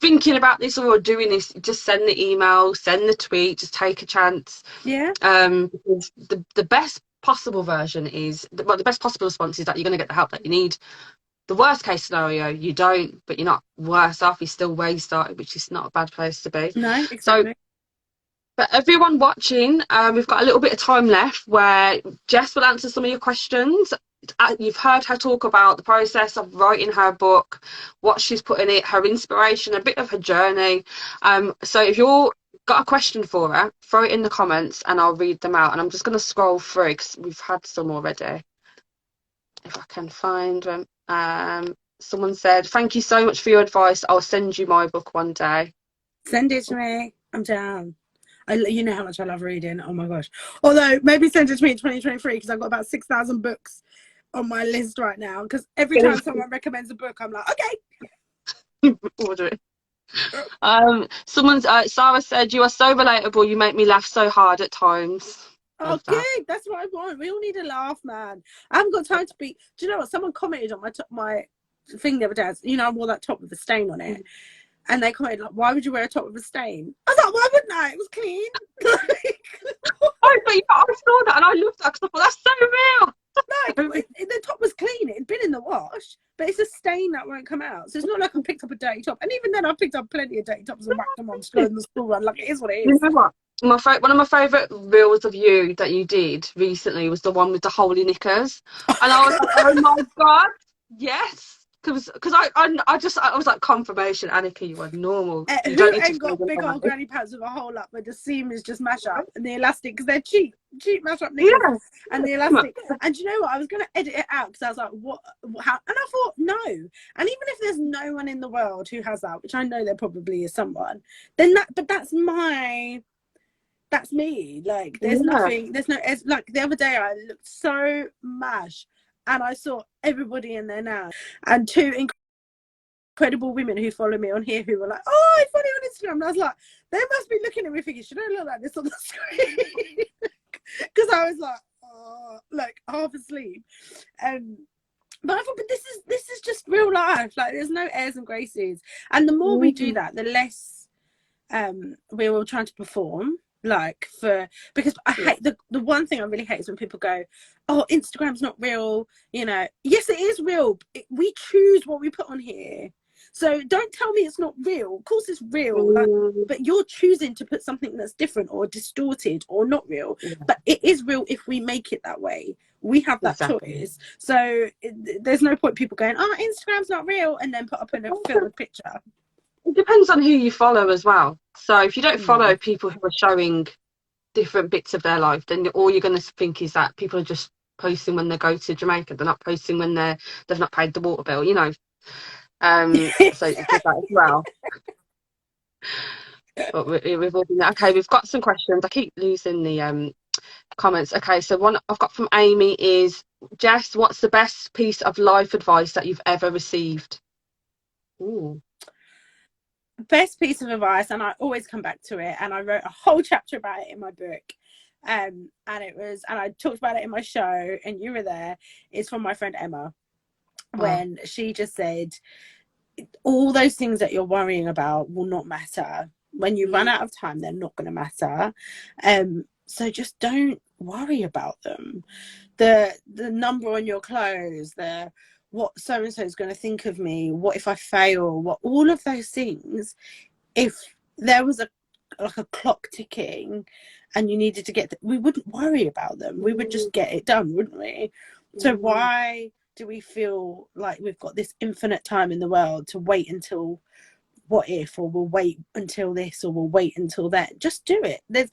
thinking about this or doing this. Just send the email, send the tweet, just take a chance. Because the best possible version is, the best possible response is that you're going to get the help that you need. The worst case scenario, you don't, but you're not worse off. You're still where you started, which is not a bad place to be. No, exactly. So, for everyone watching, we've got a little bit of time left where Jess will answer some of your questions. You've heard her talk about the process of writing her book, what she's put in it, her inspiration, a bit of her journey. So if you've got a question for her, throw it in the comments and I'll read them out. And I'm just going to scroll through because we've had some already. If I can find them. Someone said, thank you so much for your advice. I'll send you my book one day. Send it to me. I'm down. You know how much I love reading. Oh my gosh. Although maybe send it to me in 2023, because I've got about 6,000 books on my list right now. Because every time someone recommends a book, I'm like, okay. Order it. Sarah said, you are so relatable. You make me laugh so hard at times. Oh, good. That's what I want. We all need a laugh, man. I haven't got time to be. Do you know what? Someone commented on my thing the other day. I wore that top with a stain on it. And they commented, like, why would you wear a top with a stain? I was like, why wouldn't I? It was clean. But I saw that and I loved that because I thought, that's so real. The top was clean. It had been in the wash, but it's a stain that won't come out. So it's not like I picked up a dirty top. And even then, I picked up plenty of dirty tops and whacked them on school in the school run. Like, it is what it is. You know what? One of my favourite reels of you that you did recently was the one with the holy knickers, and I was like, oh my god, yes, because I was like, confirmation, Annika, you are normal. You don't Who need to ain't feel got the big old lie. granny pants with a hole up where the seam is just mash up and the elastic, because they're cheap mash up knickers Yeah, and the elastic. And do you know what? I was going to edit it out because I was like, what, how? And I thought, no. And even if there's no one in the world who has that, which I know there probably is someone, then but that's me. Like, there's yeah, nothing, it's like the other day I looked so mash and I saw everybody in there now and two incredible women who follow me on here who were like, oh, I follow you on Instagram. And I was like, they must be looking at me thinking, should I look like this on the screen? Because I was like, oh, like half asleep. But I thought, but this is just real life. Like, there's no airs and graces. And the more we do that, the less we're all trying to perform. Like, because I hate the one thing I really hate is when people go, oh, Instagram's not real. You know, yes, it is real. We choose what we put on here. So don't tell me it's not real. Of course it's real. Like, but you're choosing to put something that's different or distorted or not real. yeah, But it is real if we make it that way. We have that exactly. choice. So there's no point people going, oh, Instagram's not real, and then put up a filtered picture. It depends on who you follow as well. So if you don't Mm. follow people who are showing different bits of their life, then all you're going to think is that people are just posting when they go to Jamaica. They're not posting when they've not paid the water bill, you know. So it does that as well. But we've all been there. Okay, we've got some questions. I keep losing the comments. Okay, so one I've got from Amy is, Jess, what's the best piece of life advice that you've ever received? Ooh. Best piece of advice, and I always come back to it, and I wrote a whole chapter about it in my book, and I talked about it in my show, and you were there. It's from my friend Emma, Oh. when she just said, all those things that you're worrying about will not matter when you run out of time. They're not going to matter. So just don't worry about them. The number on your clothes, the what so and so is going to think of me, what if I fail, what, all of those things, if there was like a clock ticking and you needed to we wouldn't worry about them. We would just get it done, wouldn't we? So why do we feel like we've got this infinite time in the world to wait until what if, or we'll wait until this, or we'll wait until that? Just do it. There's,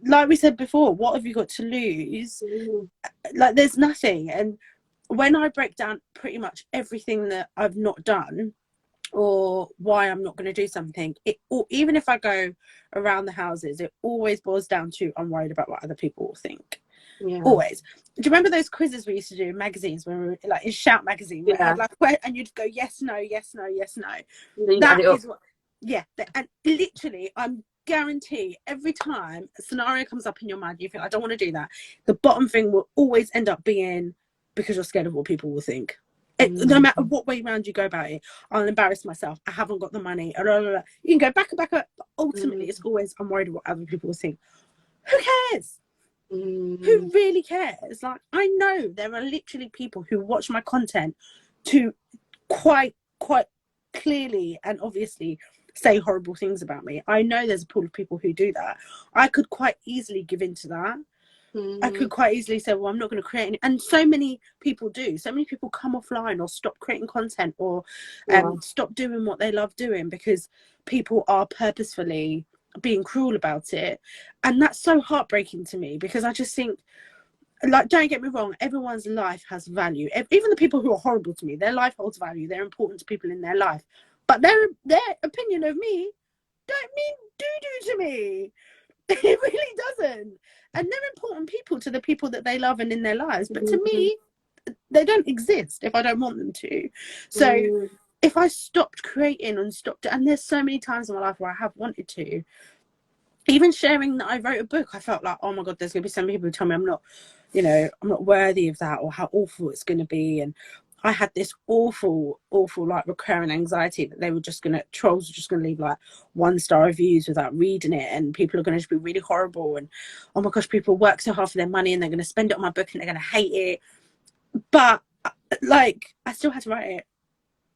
like we said before, what have you got to lose? Like, there's nothing. And when I break down pretty much everything that I've not done or why I'm not going to do something, or even if I go around the houses, it always boils down to, I'm worried about what other people will think. Yeah, Always. Do you remember those quizzes we used to do in magazines, when we were like in Shout magazine, where it yeah. had like, and you'd go yes, no, yes, no, yes, no. You add That it up. is what, yeah. And literally, I'm guarantee every time a scenario comes up in your mind, you think, I don't want to do that. The bottom thing will always end up being because you're scared of what people will think. No matter what way round you go about it, I'll embarrass myself. I haven't got the money. Blah, blah, blah. You can go back and back up, but ultimately, it's always, I'm worried what other people will think. Who cares? Who really cares? Like, I know there are literally people who watch my content to quite clearly and obviously say horrible things about me. I know there's a pool of people who do that. I could quite easily give in to that. I could quite easily say, well, I'm not going to create any. And so many people do. So many people come offline or stop creating content or stop doing what they love doing because people are purposefully being cruel about it. And that's so heartbreaking to me, because I just think, like, don't get me wrong, everyone's life has value. Even the people who are horrible to me, their life holds value. They're important to people in their life. But their opinion of me don't mean doo-doo to me. It really doesn't. And they're important people to the people that they love and in their lives. But to me, they don't exist if I don't want them to. So if I stopped creating and there's so many times in my life where I have wanted to, even sharing that I wrote a book, I felt like, oh my God, there's going to be so many people who tell me I'm not worthy of that, or how awful it's going to be. And I had this awful like recurring anxiety that trolls were just going to leave like 1-star reviews without reading it, and people are going to just be really horrible, and oh my gosh, people work so hard for their money and they're going to spend it on my book and they're going to hate it. But like, I still had to write it,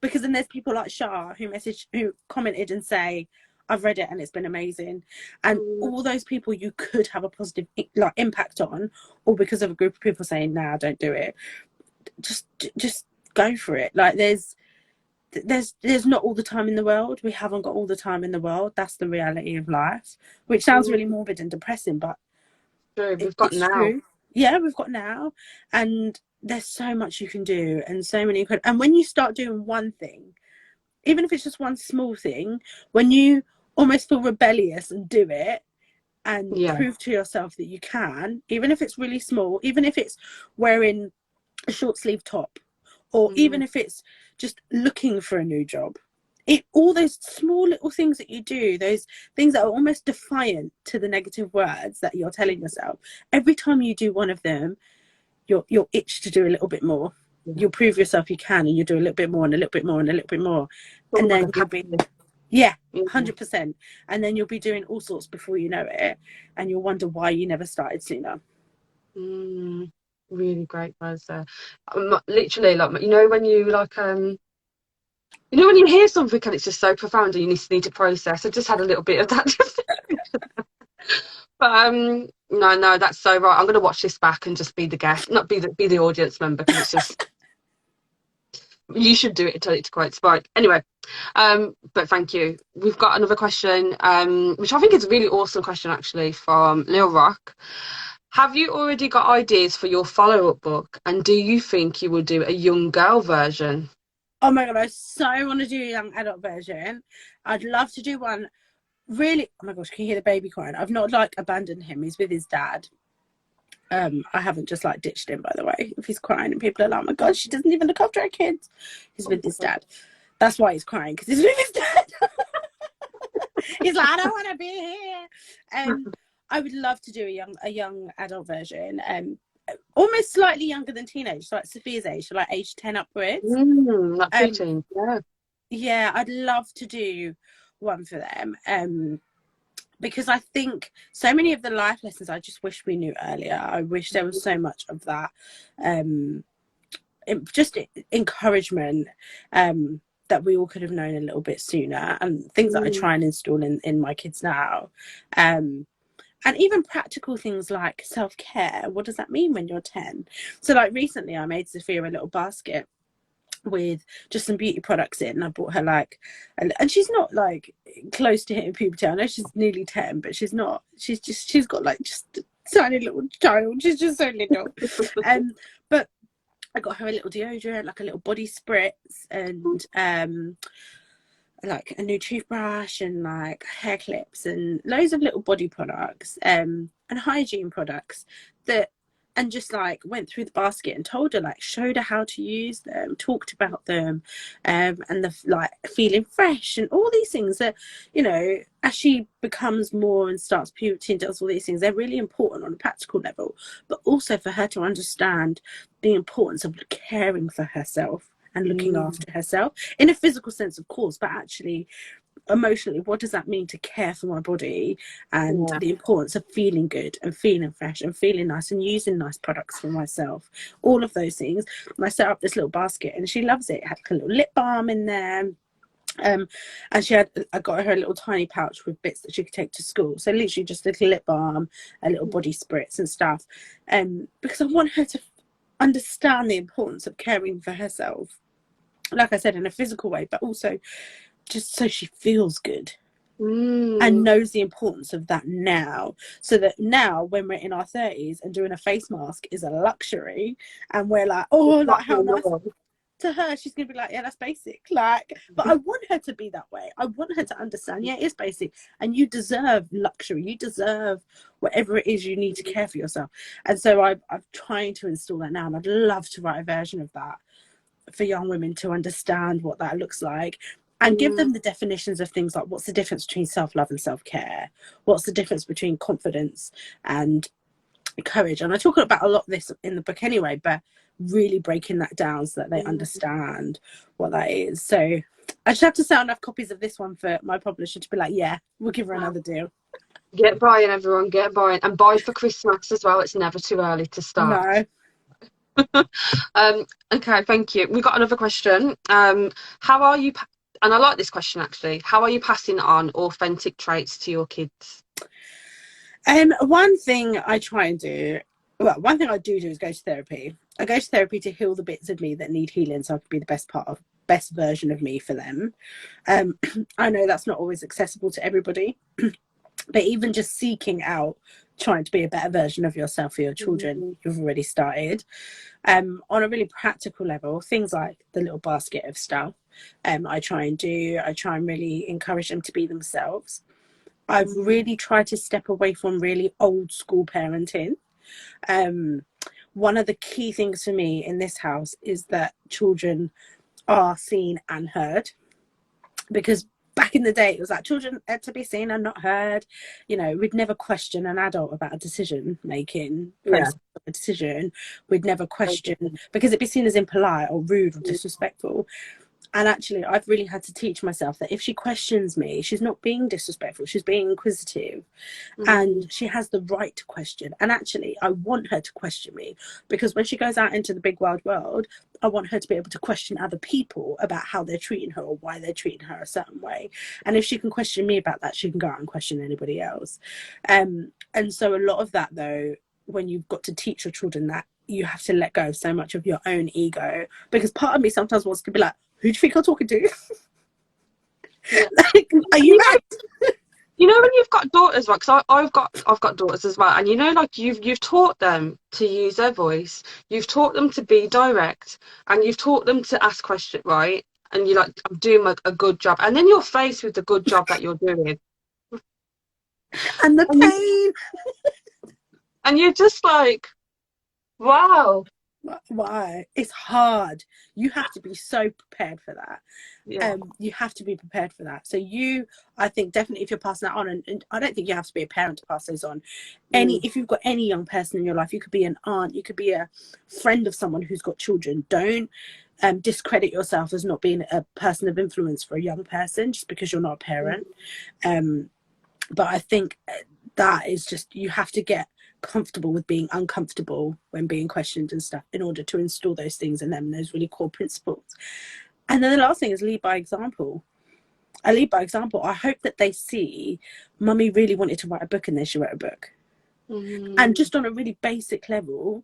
because then there's people like Shah who commented and say, I've read it and it's been amazing. And Mm, all those people you could have a positive like impact on, or because of a group of people saying, "Nah, don't do it." Just just go for it. Like there's not all the time in the world. We haven't got all the time in the world. That's the reality of life, which sounds mm, really morbid and depressing, but true. We've got it's now. true. Yeah, we've got now, and there's so much you can do, and so many. And when you start doing one thing, even if it's just one small thing, when you almost feel rebellious and do it and Yeah. prove to yourself that you can, even if it's really small, even if it's wearing a short sleeve top, or even Mm, if it's just looking for a new job. All those small little things that you do, those things that are almost defiant to the negative words that you're telling yourself, every time you do one of them, you'll itch to do a little bit more. yeah. You'll prove yourself you can, and you do a little bit more and a little bit more and a little bit more, and Almost like then a you'll be, catalyst. yeah, Yeah. 100%. And then you'll be doing all sorts before you know it, and you'll wonder why you never started sooner. Mm, really great words there. Literally, like, when you like when you hear something and it's just so profound and you need to process. I just had a little bit of that. But no, no, that's so right. I'm gonna watch this back and just be the guest, not be the audience member, because it's just you should do it until it's quite spike. Anyway, but thank you. We've got another question, which I think is a really awesome question actually from Lil Rock. Have you already got ideas for your follow-up book, and do you think you will do a young girl version? Oh my god, I so want to do a young adult version. I'd love to do one. Really, oh my gosh, can you hear the baby crying? I've not like abandoned him. He's with his dad. I haven't just like ditched him, by the way. If he's crying and people are like, oh my god, she doesn't even look after her kids. He's with his dad. That's why he's crying, because he's with his dad. He's like, I don't want to be here. I would love to do a young adult version. Almost slightly younger than teenage, so like Sophia's age, so like age 10 upwards. Like Um, preteen, yeah. yeah, I'd love to do one for them. Because I think so many of the life lessons I just wish we knew earlier. I wish there was so much of that, um, just encouragement, that we all could have known a little bit sooner, and things that I Mm, try and install in my kids now. And even practical things like self-care. What does that mean when you're 10? So like recently I made Sophia a little basket with just some beauty products in. I bought her like, and she's not like close to hitting puberty. I know she's nearly 10, but she's not. She's got like just a tiny little child. She's just so little. But I got her a little deodorant, like a little body spritz, and like a new toothbrush and like hair clips and loads of little body products, and hygiene products that, and just like went through the basket and told her, like showed her how to use them, talked about them, and the like feeling fresh and all these things that, as she becomes more and starts puberty and does all these things, they're really important on a practical level, but also for her to understand the importance of caring for herself and looking mm, after herself in a physical sense, of course, but actually emotionally, what does that mean to care for my body, and yeah. the importance of feeling good and feeling fresh and feeling nice and using nice products for myself, all of those things. And I set up this little basket and she loves it. It had like a little lip balm in there, and I got her a little tiny pouch with bits that she could take to school, so literally just a little lip balm, a little body spritz and stuff, because I want her to understand the importance of caring for herself, like I said, in a physical way, but also just so she feels good and Mm, knows the importance of that now. So that now, when we're in our 30s and doing a face mask is a luxury, and we're like, oh, it's not like how nice. normal. To her, she's gonna be like, yeah, that's basic. Like, but I want her to be that way. I want her to understand, yeah, it is basic, and you deserve luxury. You deserve whatever it is you need to care for yourself. And so I'm trying to install that now, and I'd love to write a version of that for young women to understand what that looks like, and give Mm, them the definitions of things like, what's the difference between self-love and self-care, what's the difference between confidence and courage. And I talk about a lot of this in the book anyway, but really breaking that down so that they mm. understand what that is. So I just have to sell enough copies of this one for my publisher to be like, yeah, we'll give her another deal. Get buying, everyone, get buying, and buy for Christmas as well. It's never too early to start. No. Okay, thank you. We've got another question. How are you? And I like this question actually. How are you passing on authentic traits to your kids? One thing I try and do, well, one thing I do is go to therapy. I go to therapy to heal the bits of me that need healing, so I can be the best version of me for them. I know that's not always accessible to everybody, but even just seeking out trying to be a better version of yourself for your children, you've already started. On a really practical level, things like the little basket of stuff, I try and really encourage them to be themselves. I've really tried to step away from really old school parenting. One of the key things for me in this house is that children are seen and heard, because back in the day it was like children are to be seen and not heard. You know, we'd never question an adult about a decision making process, a decision. We'd never question, because it'd be seen as impolite or rude or disrespectful. And actually, I've really had to teach myself that if she questions me, she's not being disrespectful, she's being inquisitive. And she has the right to question. And actually, I want her to question me, because when she goes out into the big wide world, I want her to be able to question other people about how they're treating her or why they're treating her a certain way. And if she can question me about that, she can go out and question anybody else. And so a lot of that, though, when you've got to teach your children that, you have to let go of so much of your own ego, because part of me sometimes wants to be like, who do you think you're talking to? Yeah. Like, are you mad? You know, when you've got daughters, right? Because I've got daughters as well, and you know, like you've taught them to use their voice, you've taught them to be direct, and you've taught them to ask questions, right? And you're like, I'm doing a good job, and then you're faced with the good job that you're doing, And the and pain. you're just like, wow, Why? It's hard. You have to be so prepared for that. yeah. You have to be prepared for that. So I think definitely if you're passing that on, and I don't think you have to be a parent to pass those on. If you've got any young person in your life, you could be an aunt, you could be a friend of someone who's got children. Don't discredit yourself as not being a person of influence for a young person just because you're not a parent. But I think that is just, you have to get comfortable with being uncomfortable when being questioned and stuff in order to install those things in them, those really core principles. And then the last thing is lead by example. I lead by example. I hope that they see mummy really wanted to write a book and then she wrote a book. And just on a really basic level,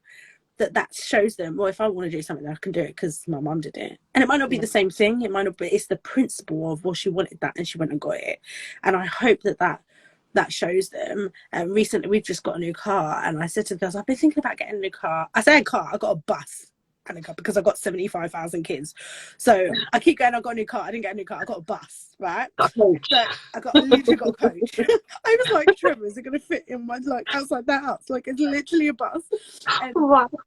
that shows them, well, if I want to do something, I can do it because my mum did it. And it might not be the same thing. It might not be, it's the principle of, well, she wanted that and she went and got it. And I hope that shows them. Recently, we've just got a new car, and I said to the girls, I've been thinking about getting a new car. I say a car, I got a bus and a car because I got 75,000 kids. So I keep going, I got a new car. I didn't get a new car. I got a bus, right? So I literally got a coach. I was like, Trevor, is it going to fit in my, like, outside the house? Like, it's literally a bus. And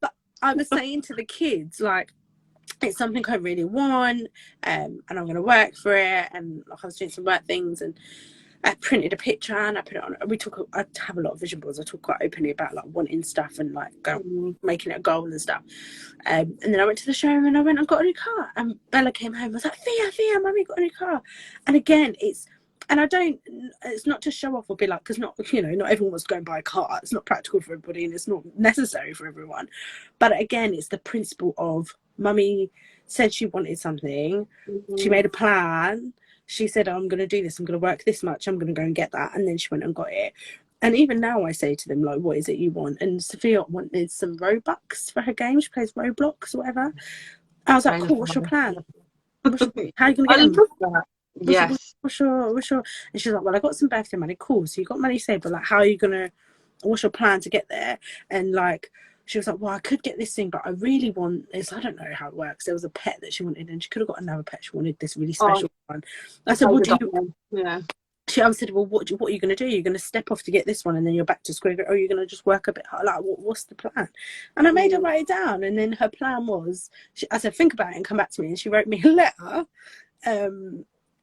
but I was saying to the kids, like, it's something I really want, and I'm going to work for it. And like, I was doing some work things, and I printed a picture and I put it on. I have a lot of vision boards. I talk quite openly about like wanting stuff and like making it a goal and stuff. And then I went to the showroom and I went and got a new car. And Bella came home. I was like, Fia, mummy got a new car. And again, it's not to show off or be like, because not everyone wants to go and buy a car. It's not practical for everybody and it's not necessary for everyone. But again, it's the principle of mummy said she wanted something. She made a plan. She said, I'm going to do this. I'm going to work this much. I'm going to go and get that. And then she went and got it. And even now I say to them, like, what is it you want? And Sophia wanted some Robux for her game. She plays Roblox or whatever. I was like, cool, what's your plan? How are you going to get them? That. Yes. What's your... And she's like, well, I got some birthday money. Cool. So you got money saved, but like, how are you going to... What's your plan to get there? And like... She was like, well, I could get this thing, but I really want this. I don't know how it works. There was a pet that she wanted, and she could have got another pet. She wanted this really special one. I said, well, I said, well, what are you going to do? You're going to step off to get this one, and then you're back to square, or you're going to just work a bit hard? Like, what's the plan? And I made her write it down, and then her plan was, I said, think about it and come back to me. And she wrote me a letter,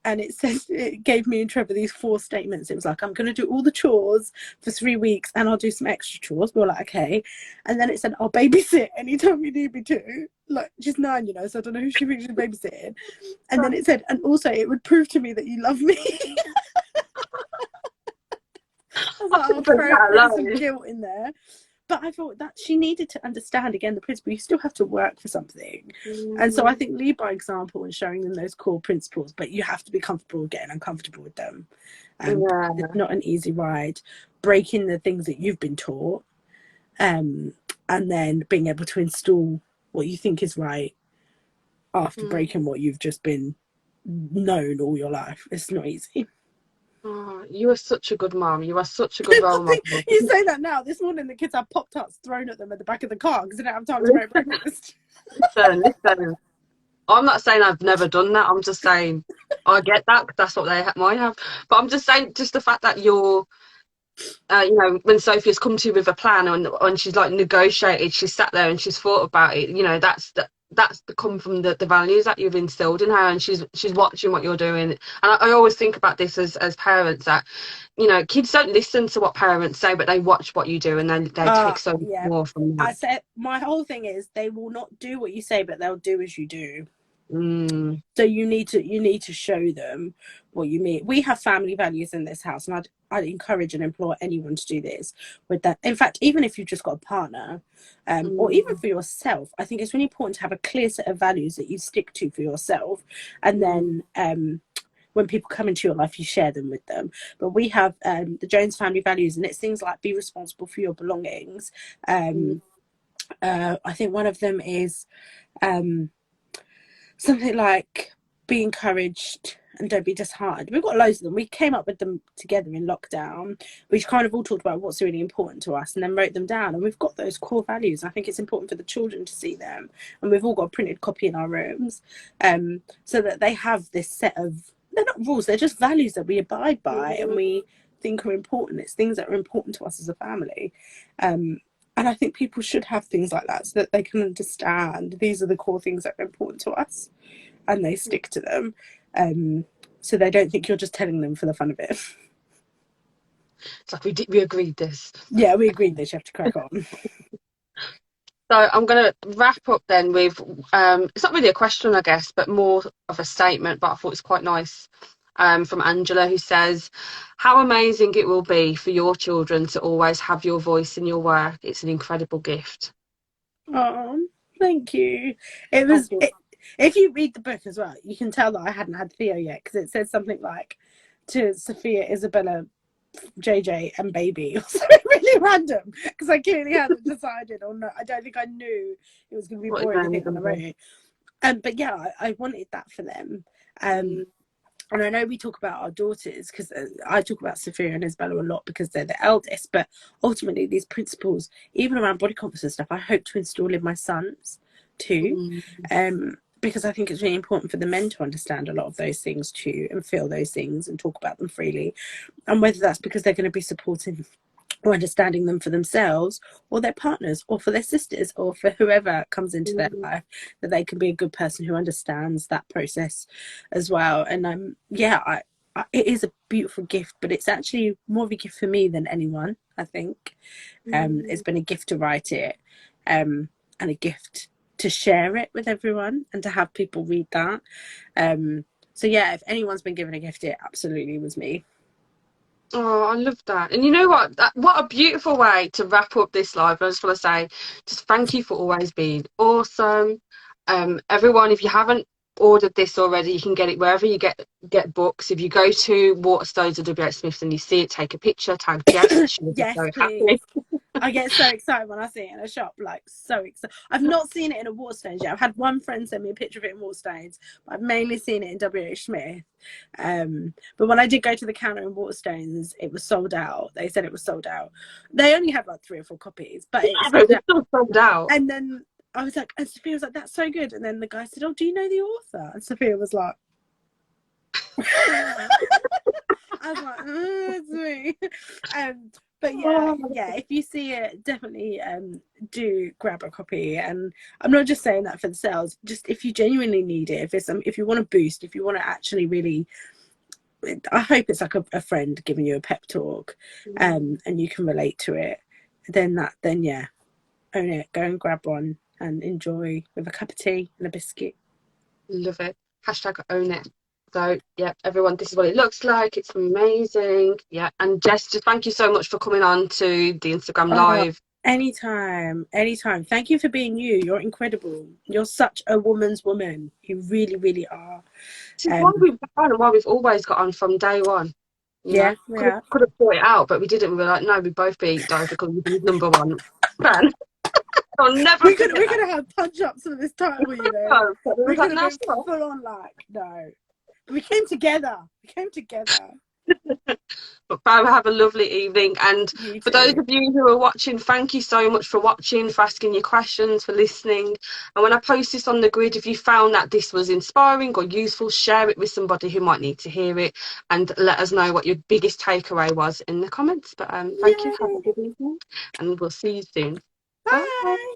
and it gave me and Trevor these 4 statements. It was like, I'm going to do all the chores for 3 weeks and I'll do some extra chores. We were like, okay. And then it said, I'll babysit anytime you need me to. Like, she's 9, so I don't know who she thinks she's babysitting. And then it said, and also it would prove to me that you love me. I was like, I'll throw some guilt in there. but I thought that she needed to understand again the principle. You still have to work for something, and so I Mm, think lead by example and showing them those core principles. But you have to be comfortable with getting uncomfortable with them. It's yeah. not an easy ride. Breaking the things that you've been taught, and then being able to install what you think is right after Mm. breaking what you've just been known all your life. It's not easy. Oh, you are such a good mom. You are such a good role model. You say that now. This morning, the kids have Pop Tarts thrown at them at the back of the car because they don't have time to make Listen, breakfast. listen. I'm not saying I've never done that. I'm just saying I get that 'cause that's what they might have. But I'm just saying, just the fact that you're, when Sophia's come to you with a plan and she's like negotiated, she's sat there and she's thought about it. That's come from the values that you've instilled in her, and she's watching what you're doing. And I always think about this as parents that kids don't listen to what parents say, but they watch what you do and then they take so much Yeah. more from I that. said my whole thing is they will not do what you say, but they'll do as you do. Mm, So you need to show them what you mean. We have family values in this house, and I'd encourage and implore anyone to do this with that. In fact, even if you've just got a partner, or even mm, for yourself, I think it's really important to have a clear set of values that you stick to for yourself, and mm, then when people come into your life, you share them with them. But we have the Jones family values, and it's things like be responsible for your belongings. mm, I think one of them is um, something like be encouraged and don't be disheartened. We've got loads of them. We came up with them together in lockdown. We kind of all talked about what's really important to us and then wrote them down. And we've got those core values. I think it's important for the children to see them. And we've all got a printed copy in our rooms, so that they have this set of, they're not rules, they're just values that we abide by and mm. we think are important. It's things that are important to us as a family. And I think people should have things like that so that they can understand these are the core things that are important to us and they stick to them. So they don't think you're just telling them for the fun of it. It's like we agreed this. Yeah, we agreed that you have to crack on. So I'm going to wrap up then with it's not really a question, I guess, but more of a statement. But I thought it's quite nice from Angela, who says, "How amazing it will be for your children to always have your voice in your work. It's an incredible gift." Oh, thank you. It Thank was. you. If you read the book as well, you can tell that I hadn't had Theo yet because it said something like to Sophia, Isabella, JJ, and baby, or something really random because I clearly hadn't decided or not. I don't think I knew it was going to be What is boring anything when I wrote that? it. But yeah, I wanted that for them. Um, Mm, and I know we talk about our daughters because I talk about Sophia and Isabella a lot because they're the eldest, but ultimately these principles, even around body confidence and stuff, I hope to install in my sons too. mm, Because I think it's really important for the men to understand a lot of those things too and feel those things and talk about them freely. And whether that's because they're going to be supportive or understanding them for themselves or their partners or for their sisters or for whoever comes into their mm, life, that they can be a good person who understands that process as well. And it is a beautiful gift, but it's actually more of a gift for me than anyone, I think. It's mm. been a gift to write it, and a gift to share it with everyone and to have people read that. So yeah, if anyone's been given a gift, it absolutely was me. Oh, I love that. And you know what? What a beautiful way to wrap up this live. I just want to say, just thank you for always being awesome. Everyone, if you haven't ordered this already, you can get it wherever you get books. If you go to Waterstones or WH Smiths and you see it, take a picture, tag Jess. She will be Yes, so happy. please. I get so excited when I see it in a shop, like so excited. I've not seen it in a Waterstones yet. I've had one friend send me a picture of it in Waterstones, but I've mainly seen it in WH Smith. But when I did go to the counter in Waterstones, it was sold out. They said it was sold out. They only had like 3 or 4 copies, but it Yeah, but sold it's out. still sold out. And then I was like, and Sophia was like, "That's so good." And then the guy said, "Oh, do you know the author?" And Sophia was like, I was like, it's me. But yeah, Oh, yeah. If you see it, definitely do grab a copy. And I'm not just saying that for the sales. Just if you genuinely need it, if you want to boost, if you want to actually really, I hope it's like a friend giving you a pep talk, and you can relate to it. Then yeah, own it. Go and grab one and enjoy with a cup of tea and a biscuit. love it. Hashtag own it. So, yeah, everyone, this is what it looks like. It's amazing. Yeah. And Jess, just thank you so much for coming on to the Instagram Oh, Live. Anytime, anytime. Thank you for being you. You're incredible. You're such a woman's woman. You really, really are. This is why Um, we've got on and why we've always got on from day one. You yeah, know, yeah. could have thought it out, but we didn't. We were like, no, we both beat Dover Culligan's number one fan. I'll never forget We're that. gonna have punch ups for this title, you know. Oh, but we We're was like, gonna no, go stop. full on like no. We came together. We came together. But Farah, have a lovely evening. And You for those too. of you who are watching, thank you so much for watching, for asking your questions, for listening. And when I post this on the grid, if you found that this was inspiring or useful, share it with somebody who might need to hear it, and let us know what your biggest takeaway was in the comments. But thank you. Have a Yay. good evening, and we'll see you soon. Bye. Bye.